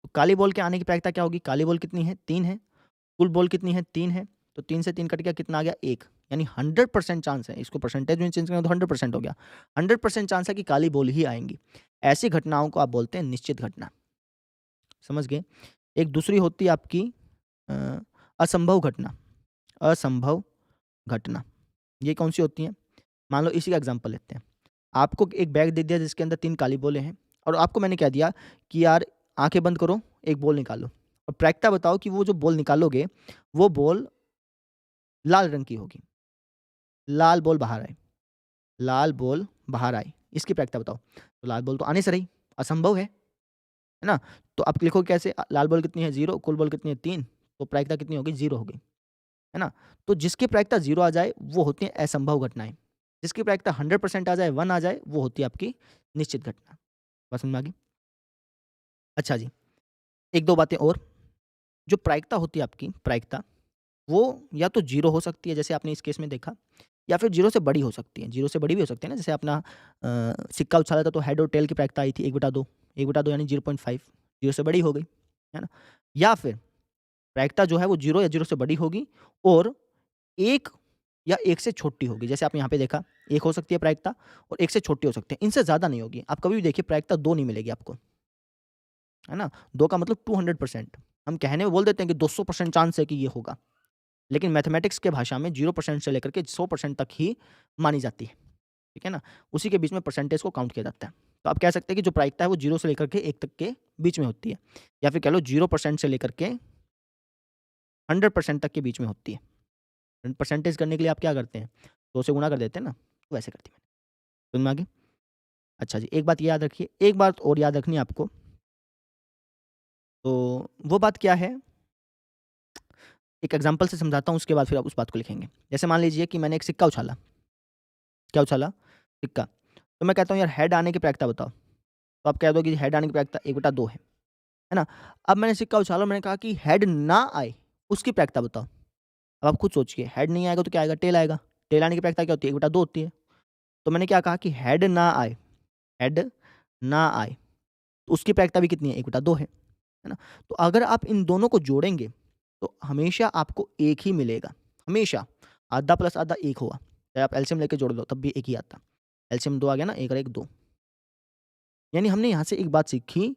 तो काली बॉल के आने की प्रायिकता क्या होगी? काली बॉल कितनी है? 3 है। कुल बॉल कितनी है? 3 है। तो 3 से 3 कट गया, कितना आ गया? 1। यानी 100% चांस है, इसको परसेंटेज में चेंज करें तो 100% हो गया। 100% चांस है कि काली बॉल ही आएँगी। ऐसी घटनाओं को आप बोलते हैं निश्चित घटना। समझ गए? एक दूसरी होती है आपकी अ, असंभव घटना, असंभव घटना। ये कौन-सी होती हैं? मान लो इसी का एग्ज़ाम्पल लेते हैं। आपको एक बैग दे दिया जिसके अंदर 3 काली बॉलें हैं और आपको मैंने कह दिया कि यार आँखें बंद करो, एक बॉल निकालो और प्रायिकता बताओ कि वो जो बॉल निकालोगे, वो बॉल लाल रंग की होगी। लाल बॉल बाहर आए, लाल बॉल बाहर आए, इसकी प्रायिकता बताओ। तो लाल बॉल तो आने से रही, असंभव है ना? तो आप लिखोगे कैसे? लाल बॉल कितनी है? 0, कुल बॉल कितनी है? 3, तो प्रायिकता कितनी होगी? 0 होगी, है ना? तो जिसकी प्रायिकता 0 आ जाए, वो होती हैं असंभव घटनाएँ। जिसकी प्रायिकता 100% आ जाए, 1 आ जाए, वो होती है आपकी निश्चित घटना। बात समझ में आ गई? अच्छा जी, 1-2 बातें और। जो प्रायिकता होती है आपकी, प्रायिकता, वो या तो 0 हो सकती है, जैसे आपने इस केस में देखा, या फिर 0 से बड़ी हो सकती है। 0 से बड़ी भी हो सकती है ना, जैसे अपना सिक्का उछाला था तो हेड और टेल की प्रायिकता आई थी 1/2, 1/2 यानी 0.5, 0 से बड़ी हो गई, है ना? या फिर प्रायिकता जो है वो 0 या 0 से बड़ी होगी और 1 या 1 से छोटी होगी। जैसे आपने यहाँ पे देखा, 1 हो सकती है प्रायिकता और 1 से छोटी हो सकती है, इनसे ज़्यादा नहीं होगी। आप कभी भी देखिए प्रायिकता 2 नहीं मिलेगी आपको, है ना? 2 का मतलब 200%। हम कहने में बोल देते हैं कि 200% चांस है कि ये होगा, लेकिन मैथमेटिक्स के भाषा में 0% से लेकर के 100% तक ही मानी जाती है, ठीक है ना? उसी के बीच में परसेंटेज को काउंट किया जाता है। तो आप कह सकते हैं कि जो प्रायिकता है वो 0 से लेकर के 1 तक के बीच में होती है, या फिर कह लो 0% से लेकर के 100% तक के बीच में होती है। परसेंटेज करने के लिए आप क्या करते हैं? 2 से गुणा कर देते हैं ना? तो वैसे करती है। समझ में आ गई? अच्छा जी, एक बात ये याद रखिए, एक बात और याद रखनी है आपको, तो वो बात क्या है? एक एग्जांपल से समझाता हूँ, उसके बाद फिर आप उस बात को लिखेंगे। जैसे मान लीजिए कि मैंने एक सिक्का उछाला, क्या उछाला? सिक्का। तो मैं कहता हूँ यार हेड आने की प्रायिकता बताओ, तो आप कह दो कि हेड आने की प्रायिकता 1/2 है ना? अब मैंने सिक्का उछाला, मैंने कहा कि हेड ना आए, उसकी प्रायिकता बताओ। अब आप खुद सोचिए, हेड नहीं आएगा तो क्या आएगा? टेल आएगा। टेल आने की प्रायिकता क्या होती है? 1/2 होती है। तो मैंने क्या कहा कि हेड ना आए, हेड ना आए, तो उसकी प्रायिकता भी कितनी है? 1/2 है ना? तो अगर आप इन दोनों को जोड़ेंगे, तो हमेशा आपको 1 ही मिलेगा, हमेशा। आधा प्लस आधा 1 होगा, चाहे आप एलसीएम लेके जोड़ लो तब भी 1 ही आता। एलसीएम 2 आ गया ना, 1 और 1 2। यानी हमने यहाँ से एक बात सीखी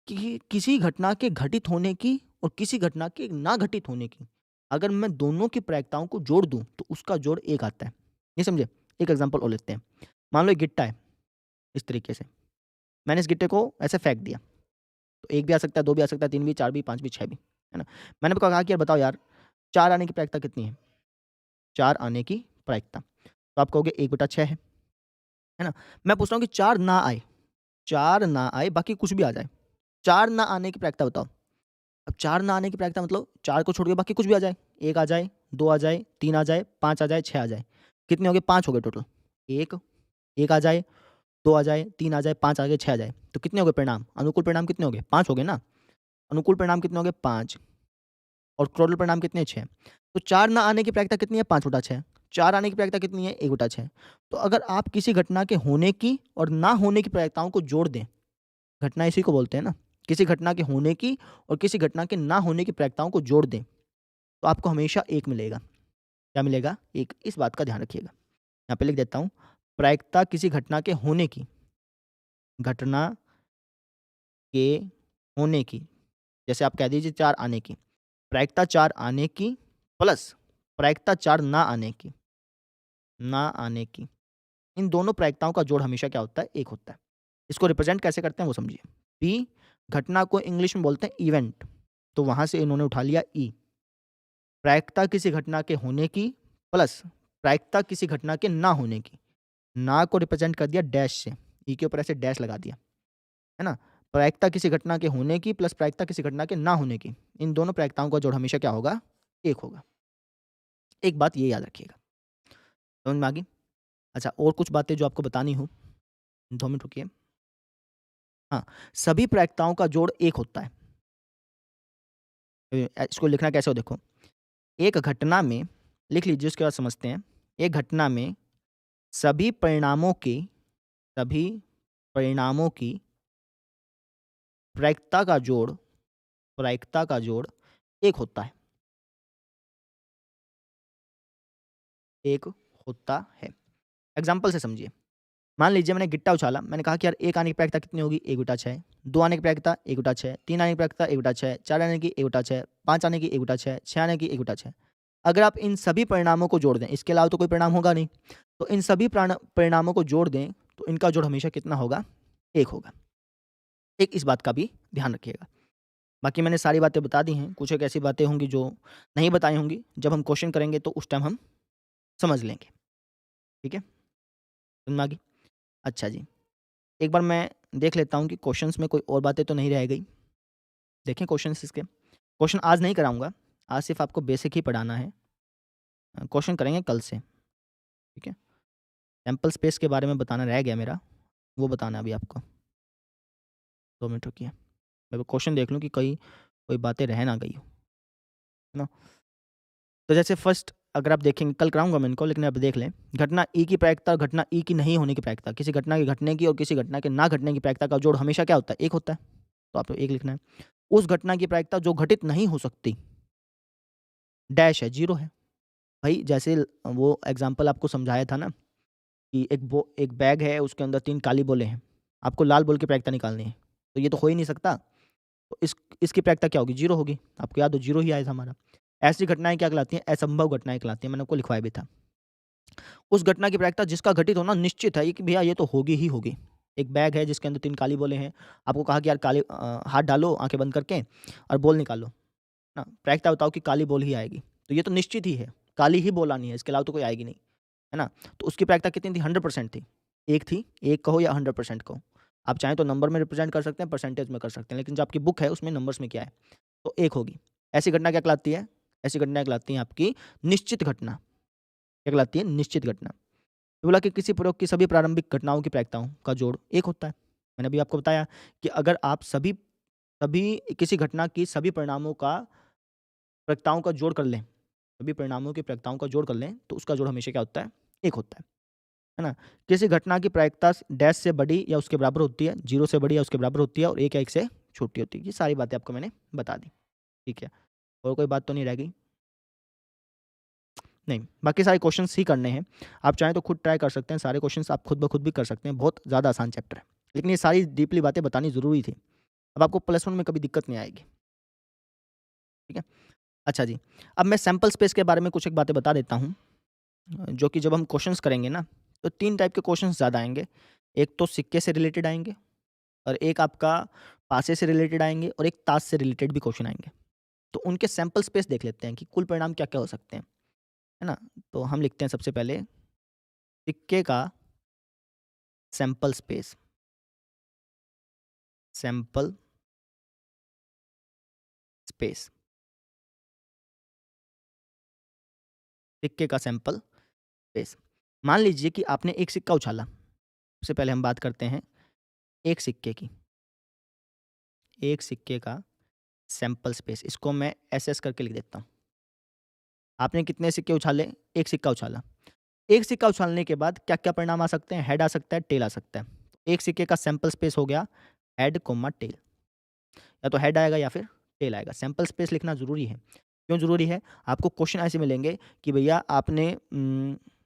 कि किसी घटना के घटित होने की और किसी घटना के ना घटित होने की, अगर मैं दोनों की प्रायिकताओं को जोड़ दूँ, तो उसका जोड़ 1 आता है। ये समझे? एक एग्ज़ाम्पल और लेते हैं। मान लो एक गिट्टा है, इस तरीके से। मैंने इस गिट्टे को ऐसे फेंक दिया, तो 1 भी आ सकता है, 2 भी आ सकता है, 3 भी, 4 भी, 5 भी, 6 भी, है ना? मैंने आपको कहा कि यार बताओ यार, 4 आने की प्रायिकता कितनी है? 4 आने की प्रायिकता। तो आप कहोगे 1/6 है ना? मैं पूछ रहा हूँ कि 4 ना आए, 4 ना आए, बाकी कुछ भी आ जाए। 4 ना आने की प्रायिकता बताओ। अब 4 ना आने की प्रायिकता मतलब 4 को छोड़ के बाकी कुछ भी आ जाए। 1 आ जाए, 2 आ जाए, 3 आ जाए, 5 आ जाए, 6 आ जाए। कितने हो गए? 5 हो गए टोटल। 1 1 आ जाए, 2 आ जाए, 3 आ जाए, 5 आ गए, 6 आ जाए। तो कितने हो गए परिणाम? अनुकूल परिणाम कितने हो गए? 5 हो गए ना? अनुकूल परिणाम कितने हो गए? 5 और टोटल परिणाम कितने? 6। तो 4 ना आने की प्रायिकता कितनी है? 5/6। 4 आने की प्रायिकता कितनी है? 1/6। तो अगर आप किसी घटना के होने की और ना होने की प्रायिकताओं को जोड़ दें, घटना इसी को बोलते हैं ना, किसी घटना के होने की और किसी घटना के ना होने की प्रायिकताओं को जोड़ दें, तो आपको हमेशा 1 मिलेगा। क्या मिलेगा? 1। इस बात का ध्यान रखिएगा। यहाँ पे लिख देता हूँ, प्रायिकता किसी घटना के होने की, घटना के होने की, जैसे आप कह दीजिए 4 आने की, प्रायिकता 4 आने की प्लस प्रायिकता 4 ना आने की, ना आने की। इन दोनों प्रायिकताओं का जोड़ हमेशा क्या होता है? 1 होता है। इसको रिप्रेजेंट कैसे करते हैं वो समझिए। पी घटना को इंग्लिश में बोलते हैं इवेंट, तो वहाँ से इन्होंने उठा लिया ई। प्रायिकता किसी घटना के होने की प्लस प्रायिकता किसी घटना के ना होने की। ना को रिप्रेजेंट कर दिया डैश से, ई के ऊपर ऐसे डैश लगा दिया, है ना? प्रायिकता किसी घटना के होने की प्लस प्रायिकता किसी घटना के ना होने की। इन दोनों प्रायिकताओं का जोड़ हमेशा क्या होगा? 1 होगा। एक बात ये याद रखिएगा। समझ में आ गई? अच्छा, और कुछ बातें जो आपको बतानी हो, 2 मिनट रुकिए। हाँ, सभी प्रायिकताओं का जोड़ 1 होता है। इसको लिखना कैसे हो देखो। एक घटना में लिख लीजिए, उसके बाद समझते हैं। एक घटना में सभी परिणामों के सभी परिणामों की प्रायिकता का जोड़ 1 होता है। 1 होता है। एग्ज़ाम्पल से समझिए। मान लीजिए मैंने गिट्टा उछाला, मैंने कहा कि यार 1 आने की प्रायिकता कितनी होगी? 1/6, 2 आने की प्रायिकता 1/6, 3 आने की प्रायिकता 1/6, 4 आने की 1/6, 5 आने की 1/6, 6 आने की 1/6। अगर आप इन सभी परिणामों को जोड़ दें, इसके अलावा तो कोई परिणाम होगा नहीं, तो इन सभी परिणामों को जोड़ दें, तो इनका जोड़ हमेशा कितना होगा? 1 होगा। एक इस बात का भी ध्यान रखिएगा। बाकी मैंने सारी बातें बता दी हैं, कुछ एक ऐसी बातें होंगी जो नहीं बताई होंगी, जब हम क्वेश्चन करेंगे तो उस टाइम हम समझ लेंगे। ठीक है? समझ में आ गई? अच्छा जी। एक बार मैं देख लेता हूँ कि क्वेश्चंस में कोई और बातें तो नहीं रह गई। देखें क्वेश्चंस इसके। क्वेश्चन आज नहीं कराऊँगा, आज सिर्फ़ आपको बेसिक ही पढ़ाना है। क्वेश्चन करेंगे कल से, ठीक है? सैंपल स्पेस के बारे में बताना रह गया मेरा, वो बताना है अभी आपको। 2 मिनट रुकिए। मैं वो क्वेश्चन देख लूँ कि कहीं कोई बातें रह ना गई हो, है ना? तो जैसे फर्स्ट अगर आप देखेंगे, कल कराऊँगा मैं इनको, लेकिन अब देख लें। घटना ई की प्रायिकता और घटना ई की नहीं होने की प्रायिकता। किसी घटना के घटने की और किसी घटना के ना घटने की प्रायिकता का जोड़ हमेशा क्या होता है? 1 होता है। तो आपको 1 लिखना है। उस घटना की प्रायिकता जो घटित नहीं हो सकती, डैश है, 0 है। भई जैसे वो एग्ज़ाम्पल आपको समझाया था ना कि एक बैग है, उसके अंदर 3 काली बॉलें हैं। आपको लाल बॉल की प्रायिकता निकालनी है। तो ये तो हो ही नहीं सकता। तो इसकी प्रायिकता क्या होगी? 0 होगी। आपको याद हो 0 ही आया था हमारा। ऐसी घटनाएँ क्या कहलाती हैं? असंभव घटनाएँ कहलाती हैं। मैंने आपको लिखवाया भी था। उस घटना की प्रायिकता जिसका घटित होना निश्चित है, ये कि भैया ये तो होगी ही होगी। एक बैग है जिसके अंदर 3 काली बॉलें हैं। आपको कहा कि यार हाथ डालो आँखें बंद करके और बॉल निकालो। ना, प्रायिकता बताओ कि काली बॉल ही आएगी। तो ये तो निश्चित ही है। काली ही बॉल आनी है, इसके अलावा तो कोई आएगी नहीं। है ना? तो उसकी प्रायिकता कितनी थी? 100% थी। 1 थी, 1 कहो या 100% कहो। आप चाहें तो नंबर में रिप्रेज़ेंट कर सकते हैं, परसेंटेज में कर सकते हैं, लेकिन जो आपकी बुक है उसमें नंबर्स में क्या है? तो 1 होगी। ऐसी घटना क्या कहलाती है? ऐसी घटनाएं कहलाती हैं आपकी निश्चित घटना। क्या कहलाती है? निश्चित घटना। तो बोला कि किसी प्रयोग की सभी प्रारंभिक घटनाओं की प्रायिकताओं का जोड़ 1 होता है। मैंने अभी आपको बताया कि अगर आप सभी सभी किसी घटना की सभी परिणामों का प्रायिकताओं का जोड़ कर लें, सभी परिणामों की प्रायिकताओं का जोड़ कर लें, तो उसका जोड़ हमेशा क्या होता है? 1 होता है ना? किसी घटना की प्रायिकता डैश से बड़ी या उसके बराबर होती है, 0 से बड़ी या उसके बराबर होती है और 1 या 1 से छोटी होती है। ये सारी बातें आपको मैंने बता दी, ठीक है? और कोई बात तो नहीं रह गई? नहीं, बाकी सारे क्वेश्चंस ही करने हैं। आप चाहें तो खुद ट्राई कर सकते हैं, सारे क्वेश्चंस आप खुद ब खुद भी कर सकते हैं, बहुत ज़्यादा आसान चैप्टर है। लेकिन ये सारी डीपली बातें बतानी ज़रूरी थी। अब आपको प्लस 1 में कभी दिक्कत नहीं आएगी, ठीक है? अच्छा जी, अब मैं सैंपल स्पेस के बारे में कुछ एक बातें बता देता हूँ, जो कि जब हम क्वेश्चंस करेंगे ना, तो 3 टाइप के क्वेश्चंस ज़्यादा आएँगे। एक तो सिक्के से रिलेटेड आएँगे और एक आपका पासे से रिलेटेड आएँगे और एक ताश से रिलेटेड भी क्वेश्चन आएँगे। तो उनके सैंपल स्पेस देख लेते हैं कि कुल परिणाम क्या-क्या हो सकते हैं, है ना? तो हम लिखते हैं सबसे पहले सिक्के का सैंपल स्पेस, सैंपल स्पेस, सिक्के का सैंपल स्पेस। मान लीजिए कि आपने एक सिक्का उछाला, सबसे पहले हम बात करते हैं एक सिक्के की, एक सिक्के का सैंपल स्पेस, इसको मैं एसएस करके लिख देता हूँ। आपने कितने सिक्के उछाले? एक सिक्का उछाला। एक सिक्का उछालने के बाद क्या-क्या परिणाम आ सकते हैं? हेड आ सकता है, टेल आ सकता है। एक सिक्के का सैंपल स्पेस हो गया हेड, टेल, या तो हेड आएगा या फिर टेल आएगा। सैंपल स्पेस लिखना ज़रूरी है। क्यों ज़रूरी है? आपको क्वेश्चन ऐसे मिलेंगे कि भैया आपने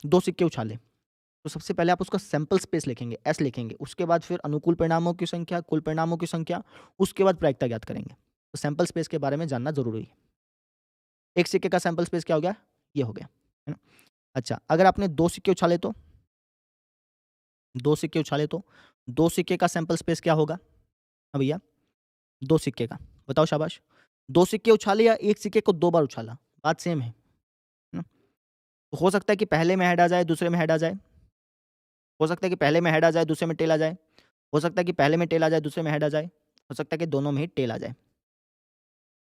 2 सिक्के उछाले, तो सबसे पहले आप उसका सैंपल स्पेस लिखेंगे, एस लिखेंगे। उसके बाद फिर अनुकूल परिणामों की संख्या, कुल परिणामों की संख्या, उसके बाद प्रायिकता ज्ञात करेंगे। तो सैंपल स्पेस के बारे में जानना ज़रूरी है। एक सिक्के का सैंपल स्पेस क्या हो गया? ये हो गया, है ना? अच्छा, अगर आपने 2 सिक्के उछाले तो? 2 सिक्के उछाले तो? 2 सिक्के का सैंपल स्पेस क्या होगा? हाँ भैया, 2 सिक्के का। बताओ शाबाश। 2 सिक्के उछाले या 1 सिक्के को 2 बार उछाला? बात सेम है ना? तो हो सकता है कि पहले में हेड आ जाए, दूसरे में हेड आ जाए। हो सकता है कि पहले में हेड आ जाए, दूसरे में टेल आ जाए। हो सकता है कि पहले में टेल आ जाए, दूसरे में हेड आ जाए। हो सकता है कि दोनों में ही टेल आ जाए।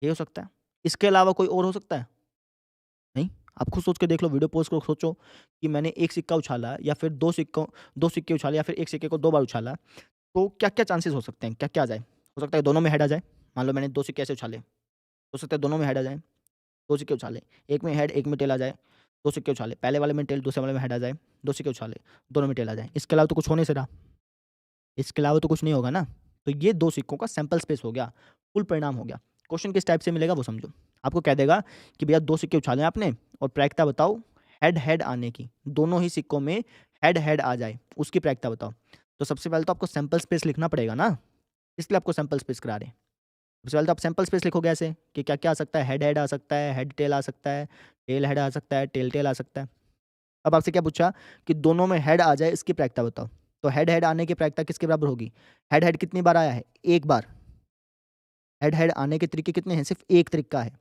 ये हो सकता है। इसके अलावा कोई और हो सकता है? नहीं? आप खुद सोच के देख लो, वीडियो पॉज़ करो, सोचो कि मैंने 1 सिक्का उछाला या फिर 2 सिक्के उछाले या फिर 1 सिक्के को 2 बार उछाला, तो क्या-क्या चांसेस हो सकते हैं? क्या-क्या आ जाए? हो सकता है दोनों में हेड आ जाए। मान लो मैंने 2 सिक्के ऐसे उछाले, हो सकता है दोनों में हेड आ जाए। 2 सिक्के उछाले, एक में हेड, एक में टेल आ जाए। 2 सिक्के उछाले, पहले वाले में टेल, दूसरे वाले में हेड आ जाए। 2 सिक्के उछाले, दोनों में टेल आ जाए। इसके अलावा तो कुछ हो नहीं सकता। इसके अलावा तो कुछ नहीं होगा ना। तो ये 2 सिक्कों का सैंपल स्पेस हो गया, कुल परिणाम हो गया। क्वेश्चन किस टाइप से मिलेगा वो समझो। आपको कह देगा कि भैया 2 सिक्के उछाले आपने और प्रायिकता बताओ हेड-हेड आने की। दोनों ही सिक्कों में हेड-हेड आ जाए, उसकी प्रायिकता बताओ। तो सबसे पहले तो आपको सैंपल स्पेस लिखना पड़ेगा ना, इसलिए आपको सैंपल स्पेस करा रहे हैं। सबसे पहले तो आप सैंपल स्पेस लिखोगे ऐसे कि क्या-क्या आ सकता है, हेड-हेड आ सकता है, हेड-टेल आ सकता है, टेल-हेड आ सकता है, टेल-टेल आ सकता है। अब आपसे क्या पूछा कि दोनों में हेड आ जाए, इसकी प्रायिकता बताओ। तो हेड-हेड आने की प्रायिकता किसके बराबर होगी? हेड-हेड कितनी बार आया है? 1 बार। हेड-हेड आने के तरीके कितने हैं? सिर्फ़ एक तरीका है।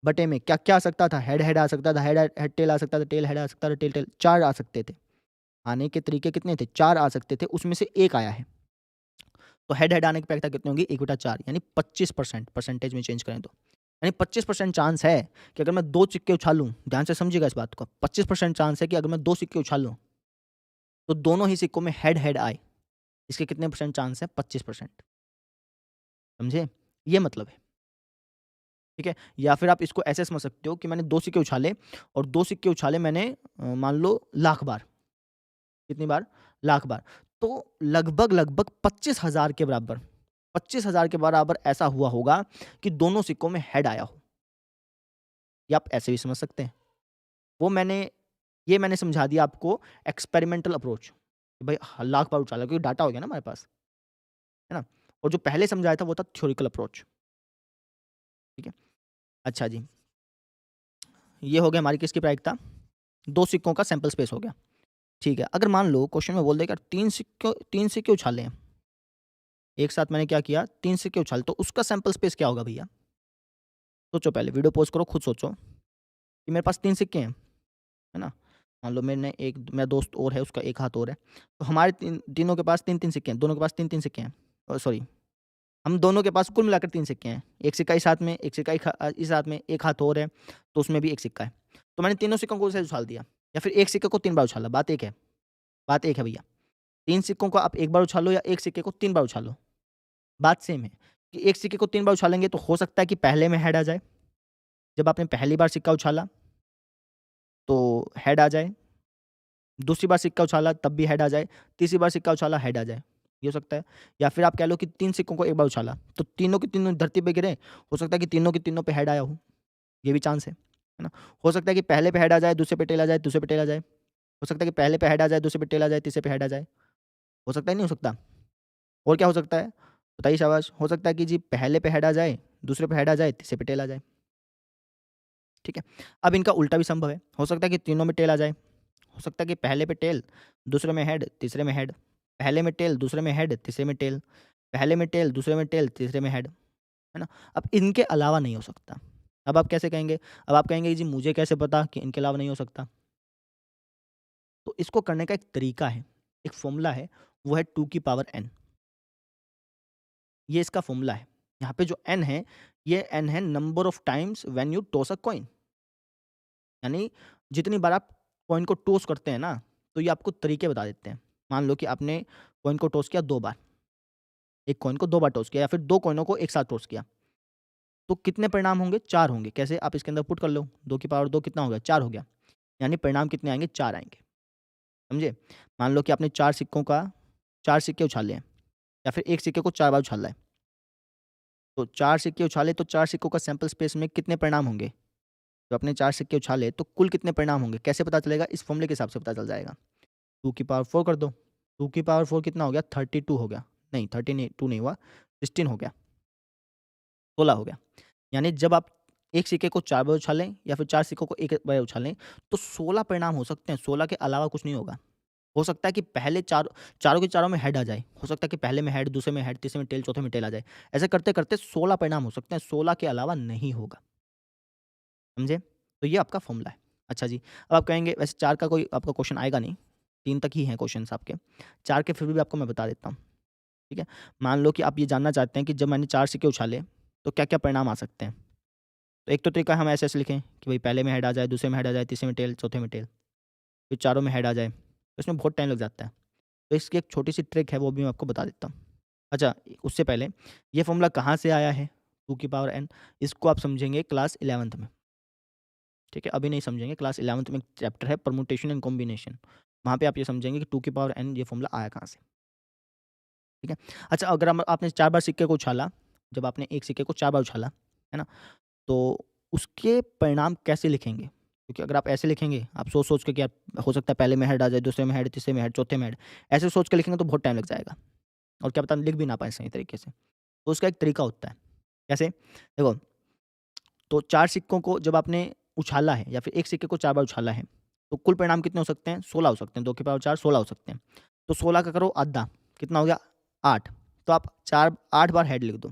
बटे में क्या-क्या आ सकता था? हेड-हेड आ सकता था, हेड-टेल आ सकता था, टेल-हेड आ सकता था, टेल-टेल 4 आ सकते थे। आने के तरीके कितने थे? 4 आ सकते थे, उसमें से 1 आया है। तो हेड-हेड आने की प्रायिकता कितनी होगी? 1/4 यानी 25%, परसेंटेज में चेंज करें तो। यानी 25% चांस है कि अगर मैं 2 सिक्के उछालूँ, ध्यान से समझिएगा इस बात को, 25% चांस है कि अगर मैं 2 सिक्के उछालूँ, तो दोनों ही सिक्कों में हेड-हेड आए। इसके कितने परसेंट चांस है? 25%। समझे? ये मतलब है, ठीक है? या फिर आप इसको ऐसे समझ सकते हो कि मैंने 2 सिक्के उछाले और 2 सिक्के उछाले मैंने मान लो लाख बार। कितनी बार? लाख बार। तो लगभग-लगभग 25,000 के बराबर, 25,000 के बराबर ऐसा हुआ होगा कि दोनों सिक्कों में हेड आया हो। या आप ऐसे भी समझ सकते हैं। वो मैंने ये मैंने समझा दिया आपको एक्सपेरिमेंटल अप्रोच। भाई लाख बार उछाला क्योंकि डाटा हो गया ना हमारे पास, है ना? और जो पहले समझाया था वो था थ्योरेटिकल अप्रोच, ठीक है? अच्छा जी, ये हो गया हमारी किसकी प्रायिकता? 2 सिक्कों का सैंपल स्पेस हो गया, ठीक है। अगर मान लो क्वेश्चन में बोल देगा 3 सिक्के उछाले हैं, एक साथ मैंने क्या किया 3 सिक्के उछाले, तो उसका सैंपल स्पेस क्या होगा भैया? सोचो पहले, वीडियो पॉज़ करो, खुद सोचो कि मेरे पास 3 सिक्के हैं, है ना? मान लो मैंने एक मेरा दोस्त और है, उसका 1 हाथ और है, तो हमारे तीनों के पास 3-3 सिक्के हैं, दोनों के पास 3-3 सिक्के हैं। सॉरी, हम दोनों के पास कुल मिलाकर 3 सिक्के हैं। एक सिक्का इस हाथ में, एक सिक्का इस हाथ में, एक हाथ और है, तो उसमें भी एक सिक्का है। तो मैंने तीनों सिक्कों को ऐसे उछाल दिया या फिर एक सिक्के को 3 बार उछाला, बात एक है भैया। 3 सिक्कों को आप 1 बार उछालो या एक सिक्के को 3 बार उछालो, बात सेम है कि एक सिक्के को 3 बार उछालेंगे तो हो सकता है कि पहले में हेड आ जाए। जब आपने पहली बार सिक्का उछाला, तो हेड आ जाए, दूसरी बार सिक्का उछाला तब भी हेड आ जाए, तीसरी बार सिक्का उछाला हेड आ जाए, ये हो सकता है। या फिर आप कह लो कि 3 सिक्कों को 1 बार उछाला, तो तीनों के तीनों धरती पे गिरे, हो सकता है कि तीनों के तीनों पे हेड आया हो, ये भी चांस है ना? हो सकता है कि पहले पे हेड आ जाए, दूसरे पे टेल आ जाए, तीसरे पे टेल आ जाए। हो सकता है कि पहले पे हेड आ जाए, दूसरे पे टेल आ जाए, तीसरे पे हेड आ जाए। हो सकता है, नहीं हो सकता? और क्या हो सकता है? बताइए शाबाश। हो सकता है कि जी पहले पे हेड आ जाए, दूसरे पे हेड आ जाए, तीसरे पे टेल आ जाए। ठीक है? अब इनका उल्टा भी संभव है। हो सकता है कि तीनों में टेल आ जाए। हो सकता है कि पहले पे टेल, दूसरे में हेड, तीसरे में हेड। पहले में टेल, दूसरे में हेड, तीसरे में टेल। पहले में टेल, दूसरे में टेल, तीसरे में हेड। है ना? अब इनके अलावा नहीं हो सकता। अब आप कैसे कहेंगे? अब आप कहेंगे कि जी मुझे कैसे पता कि इनके अलावा नहीं हो सकता? तो इसको करने का एक तरीका है, एक फ़ॉर्मूला है, वो है 2 की पावर n। ये इसका फ़ॉर्मूला है। यहाँ पे जो n है, ये n है number of times when you toss a coin. यानी जितनी बार आप कॉइन को टॉस करते हैं ना, तो ये आपको तरीके बता देते हैं। मान लो कि आपने कॉइन को टॉस किया 2 बार, एक कॉइन को 2 बार टॉस किया या फिर 2 कॉइनों को एक साथ टॉस किया, तो कितने परिणाम होंगे? 4 होंगे। कैसे? आप इसके अंदर पुट कर लो, 2 की पावर 2 कितना हो गया? 4 हो गया। यानी परिणाम कितने आएँगे? 4 आएँगे। समझे? मान लो कि आपने 4 सिक्कों का 4 सिक्के उछाले हैं या फिर एक सिक्के को 4 बार उछाला है। तो 4 सिक्के उछाले तो 4 सिक्कों का सैंपल स्पेस में कितने परिणाम होंगे? तो आपने 4 सिक्के उछाले तो कुल कितने परिणाम होंगे? कैसे पता चलेगा? इस फ़ॉर्मूले के हिसाब से पता चल जाएगा। 2 की पावर 4 कर दो। 2 की पावर 4 कितना हो गया? 32 हो गया। नहीं 30 नहीं 2 नहीं हुआ, 16 हो गया, 16 हो गया। यानी जब आप एक सिक्के को 4 बार उछालें या फिर 4 सिक्कों को एक बार उछालें, तो 16 परिणाम हो सकते हैं, 16 के अलावा कुछ नहीं होगा। हो सकता है कि पहले चारों के चारों में हेड आ जाए। हो सकता है कि पहले में हेड, दूसरे में हेड, तीसरे में टेल, चौथे में टेल आ जाए। ऐसे करते-करते 16 परिणाम हो सकते हैं, 16 के अलावा नहीं होगा। समझे? तो ये आपका फ़ॉर्मूला है। अच्छा जी, अब आप कहेंगे वैसे 4 का कोई आपका क्वेश्चन आएगा नहीं, 3 तक ही हैं क्वेश्चन्स आपके। 4 के फिर भी आपको मैं बता देता हूँ, ठीक है? मान लो कि आप ये जानना चाहते हैं कि जब मैंने 4 सिक्के उछाले, तो क्या-क्या परिणाम आ सकते हैं? तो एक तो तरीका हम ऐसे-ऐसे लिखें कि भई पहले में हेड आ जाए, दूसरे में हेड आ जाए, तीसरे में टेल, चौथे में टेल, फिर चारों में हेड आ जाए। तो इसमें बहुत टाइम लग जाता है। तो इसकी एक छोटी-सी ट्रिक है, वो भी मैं आपको बता देता हूँ। अच्छा, उससे पहले ये फ़ॉर्मूला कहाँ से आया है 2 की पावर n, इसको आप समझेंगे क्लास 11th में। ठीक है? अभी नहीं समझेंगे, क्लास 11th में एक चैप्टर है परम्यूटेशन एंड कॉम्बिनेशन, वहाँ पे आप ये समझेंगे कि 2 की पावर n ये फ़ॉर्मूला आया कहाँ से। ठीक है? अच्छा, अगर हम आपने 4 बार सिक्के को उछाला, जब आपने एक सिक्के को 4 बार उछाला, है ना? तो उसके परिणाम कैसे लिखेंगे? क्योंकि अगर आप ऐसे लिखेंगे, आप सोच-सोच के कि आप हो सकता है पहले में हेड आ जाए, दूसरे में हेड, तीसरे में हेड, चौथे में हेड, ऐसे सोच के लिखेंगे तो बहुत टाइम लग जाएगा और क्या पता लिख भी ना पाएँ सही तरीके से। तो उसका एक तरीका होता है। कैसे? देखो, तो 4 सिक्कों को जब आपने उछाला है या फिर एक सिक्के को 4 बार उछाला है, तो कुल परिणाम कितने हो सकते हैं? 16 हो सकते हैं। 2 की पावर 4 16 हो सकते हैं। तो 16 का करो आधा, कितना हो गया? 8। तो आप 8 बार हेड लिख दो।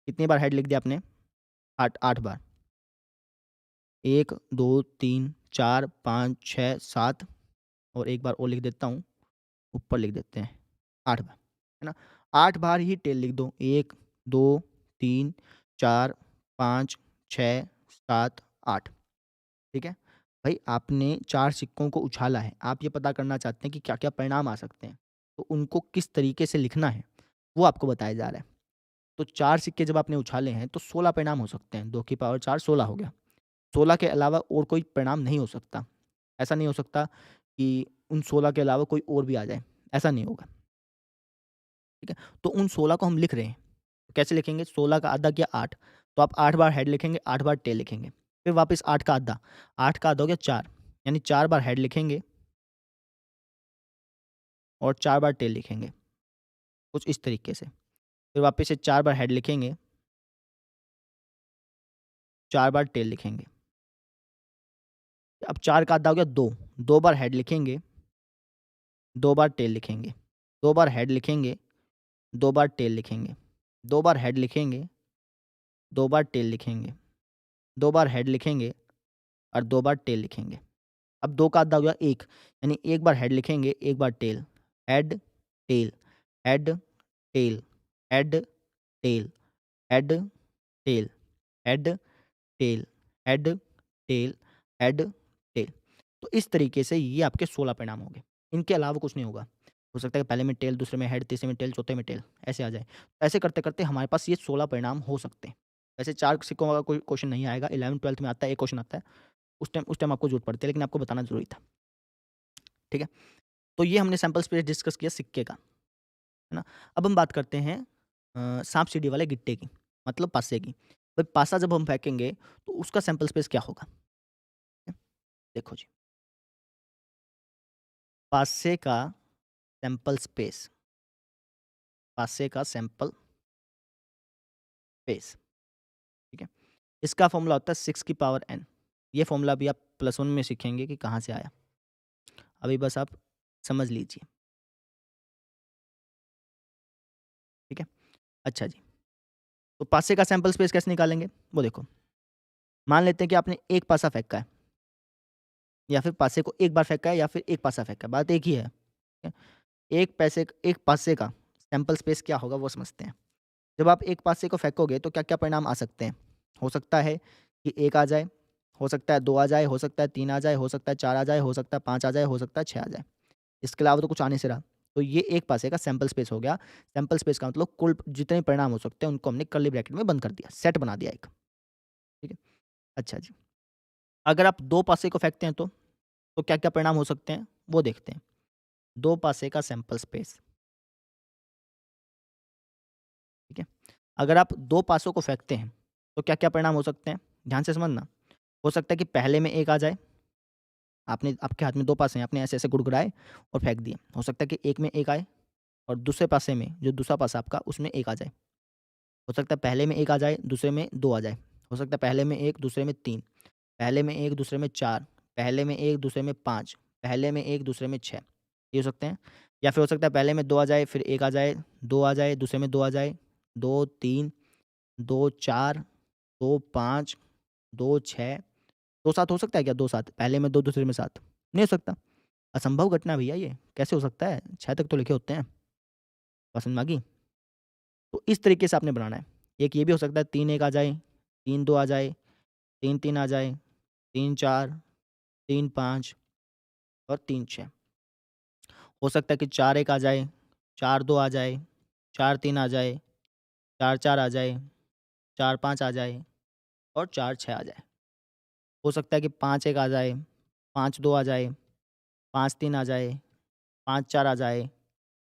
कितनी बार हेड लिख दिया आपने? 8 बार। 1, 2, 3, 4, 5, 6, 7 और एक बार और लिख देता हूँ, ऊपर लिख देते हैं 8 बार, है ना? 8 बार ही टेल लिख दो। 1, 2, 3, 4, 5, 6, 7, 8। ठीक है? भई आपने 4 सिक्कों को उछाला है, आप ये पता करना चाहते हैं कि क्या-क्या परिणाम आ सकते हैं, तो उनको किस तरीके से लिखना है, वो आपको बताया जा रहा है। तो 4 सिक्के जब आपने उछाले हैं, तो 16 परिणाम हो सकते हैं। 2 की पावर 4 16 हो गया। 16 के अलावा और कोई परिणाम नहीं हो सकता। ऐसा नहीं हो सकता कि उन 16 के अलावा कोई और भी आ जाए, ऐसा नहीं होगा। ठीक है? तो उन 16 को हम लिख रहे हैं। कैसे लिखेंगे? 16 का आधा किया 8, तो आप 8 बार हेड लिखेंगे, 8 बार टेल लिखेंगे। फिर वापस 8 का आधा हो गया 4, यानी 4 बार हेड लिखेंगे और 4 बार टेल लिखेंगे, कुछ इस तरीके से। फिर वापस से 4 बार हेड लिखेंगे, 4 बार टेल लिखेंगे। अब 4 का आधा हो गया 2, 2 बार हेड लिखेंगे, 2 बार टेल लिखेंगे, 2 बार हेड लिखेंगे, 2 बार टेल लिखेंगे, 2 बार हेड लिखेंगे, 2 बार टेल लिखेंगे, 2 बार हेड लिखेंगे और 2 बार टेल लिखेंगे। अब 2 का आधा हो गया 1, यानी 1 बार हेड लिखेंगे, 1 बार tail, head, tail, head, tail, head, tail, head, tail, head, tail, head, tail, head, tail. तो इस तरीके से ये आपके 16 परिणाम होंगे। इनके अलावा कुछ नहीं होगा। हो सकता है कि पहले में टेल, दूसरे में हेड, तीसरे में टेल, चौथे में टेल, ऐसे आ जाए। ऐसे करते-करते हमारे पास ये 16 परिणाम हो सकते हैं। वैसे 4 सिक्कों का कोई क्वेश्चन नहीं आएगा, 11th-12th में आता है, एक क्वेश्चन आता है। उस टाइम आपको ज़रूरत पड़ती है, लेकिन आपको बताना ज़रूरी था। ठीक है? तो ये हमने सैंपल स्पेस डिस्कस किया सिक्के का, है ना? अब हम बात करते हैं साँप-सीढ़ी वाले गिट्टे की, मतलब पासे की। भाई पासा जब हम फेंकेंगे, तो उसका सैंपल स्पेस क्या होगा? है? देखो जी, पासे का सैंपल स्पेस, पासे का सैंपल स्पेस, ठीक है? इसका फ़ॉर्मूला होता है 6 की पावर n। ये फ़ॉर्मूला भी आप +1 में सीखेंगे कि कहाँ से आया। अभी बस आप समझ लीजिए, ठीक है? अच्छा जी, तो पासे का सैंपल स्पेस कैसे निकालेंगे? वो देखो, मान लेते हैं कि आपने एक पासा फेंका है, या फिर पासे को एक बार फेंका है, या फिर एक पासा फेंका है, बात एक ही है। ठीक है? एक पासे का सैंपल स्पेस क्या होगा वो समझते हैं। जब आप एक पासे को फेंकोगे तो क्या-क्या परिणाम आ सकते हैं? हो सकता है कि 1 आ जाए, हो सकता है 2 आ जाए, हो सकता है 3 आ जाए, हो सकता है 4 आ जाए, हो सकता है 5 आ जाए, हो सकता है 6 आ जाए। इसके अलावा तो कुछ आ नहीं से रहा। तो ये एक पासे का सैंपल स्पेस हो गया। सैंपल स्पेस का मतलब कुल जितने परिणाम हो सकते हैं उनको हमने कर्ली ब्रैकेट में बंद कर दिया, सेट बना दिया एक। ठीक है? अच्छा जी। अगर आप 2 पासे को फेंकते हैं तो क्या-क्या परिणाम हो सकते हैं? वो देखते हैं। 2 पासे का सैंपल स्पेस, ठीक है? अगर आप 2 पासों को फेंकते हैं, तो क्या-क्या परिणाम हो सकते हैं? ध्यान से समझना। हो सकता है कि पहले में 1 आ जाए, आपके हाथ में 2 पासे हैं, आपने ऐसे-ऐसे गुड़गुड़ाए और फेंक दिए। हो सकता है कि एक में 1 आए और दूसरे पासे में, जो दूसरा पासा आपका, उसमें 1 आ जाए। हो सकता है पहले में 1 आ जाए, दूसरे में 2 आ जाए। हो सकता है पहले में 1, दूसरे में 3, पहले में 1, दूसरे में 4, पहले में 1, दूसरे में 5, पहले में 1, दूसरे में 6। ये हो सकते हैं। या फिर हो सकता है पहले में 2 आ जाए, फिर 1 आ जाए, 2 आ जाए, दूसरे में 2 आ जाए, 2, 3, 2, 4, 2, 5, 2, 6, 2, 7 हो सकता है क्या? 2, 7 पहले में 2, दूसरे में 7 नहीं हो सकता। असंभव घटना है भैया ये, कैसे हो सकता है? 6 तक तो लिखे होते हैं। पसंद माँगी? तो इस तरीके से आपने बनाना है। एक ये भी हो सकता है 3 1 आ जाए, 3 2 आ जाए, 3 3 आ जाए, 3 4, 3 5 और 3 6। हो सकता है कि 4 1 आ जाए, 4 2 आ जाए, 4 3 आ जाए, 4 4 आ जाए, 4 5 आ जाए और 4 6 आ जाए। हो सकता है कि 5 1 आ जाए, 5 2 आ जाए, 5 3 आ जाए, 5 4 आ जाए।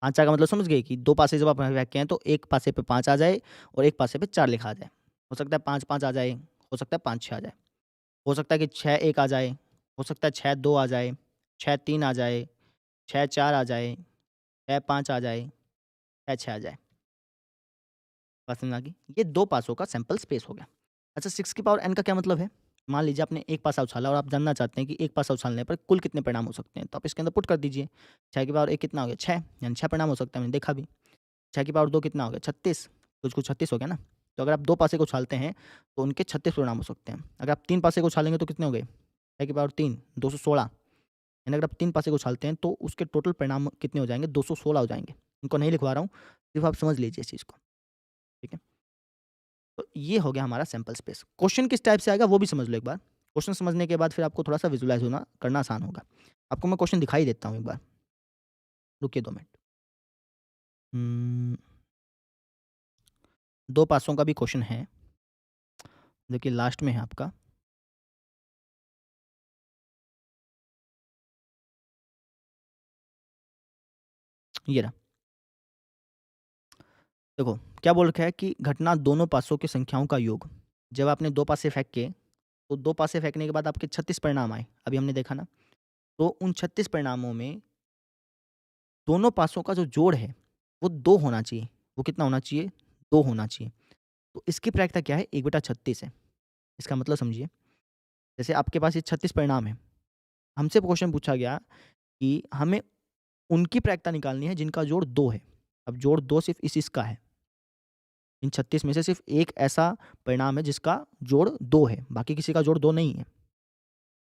5 4 का मतलब समझ गए कि 2 पासे जब आप रखे हैं तो एक पासे पे 5 आ जाए और एक पासे पे 4 लिखा आ जाए। हो सकता है 5 5 आ जाए, हो सकता है 5 6 आ जाए। हो सकता है कि 6 1 आ जाए, हो सकता है 6 2 आ जाए, 6 3 आ जाए, 6 4 आ जाए, 6 5 आ जाए, 6 6 आ जाए। बात समझ में आ गई? ये 2 पासों का सैंपल स्पेस हो गया। अच्छा 6 की पावर n का क्या मतलब है? मान लीजिए आपने एक पासा उछाला और आप जानना चाहते हैं कि एक पासा उछालने पर कुल कितने परिणाम हो सकते हैं, तो आप इसके अंदर पुट कर दीजिए। 6 की पावर 1 कितना हो गया? 6 यानी 6 परिणाम हो सकते हैं, मैंने देखा भी। 6 की पावर 2 कितना हो गया? 36 कुछ-कुछ 36 हो गया ना? तो अगर आप 2 पासे को उछालते हैं, तो उनके 36 परिणाम हो सकते हैं। अगर आप 3 पासे को उछालेंगे तो कितने हो गए? 6 की पावर 3 216 यानी अगर आप 3 पासे को उछालते हैं, तो उसके टोटल परिणाम कितने हो जाएँगे? 216 हो जाएँगे। इनको नहीं लिखवा रहा हूँ, सिर्फ़ आप समझ लीजिए इस चीज़ को, ठीक है? तो ये हो गया हमारा सैंपल स्पेस। क्वेश्चन किस टाइप से आएगा वो भी समझ लो एक बार। क्वेश्चन समझने के बाद फिर आपको थोड़ा-सा विजुअलाइज़ होना करना आसान होगा। आपको मैं क्वेश्चन दिखा ही देता हूँ एक बार, रुकिए 2 मिनट। 2 पासों का भी क्वेश्चन है, देखिए लास्ट में है आपका। ये रहा। देखो, क्या बोल रखा है कि घटना दोनों पासों की संख्याओं का योग। जब आपने 2 पासे फेंके, तो 2 पासे फेंकने के बाद आपके 36 परिणाम आए, अभी हमने देखा ना। तो उन 36 परिणामों में दोनों पासों का जो जोड़ है, वो 2 होना चाहिए। वो कितना होना चाहिए? 2 होना चाहिए। तो इसकी प्रायिकता क्या है? 1/36 है। इसका मतलब समझिए, जैसे आपके पास ये 36 परिणाम हैं। हमसे क्वेश्चन पूछा गया कि हमें उनकी प्रायिकता निकालनी है जिनका जोड़ 2 है। अब जोड़ 2 सिर्फ़ इस का है। इन 36 में से सिर्फ़ एक ऐसा परिणाम है जिसका जोड़ 2 है, बाकी किसी का जोड़ 2 नहीं है।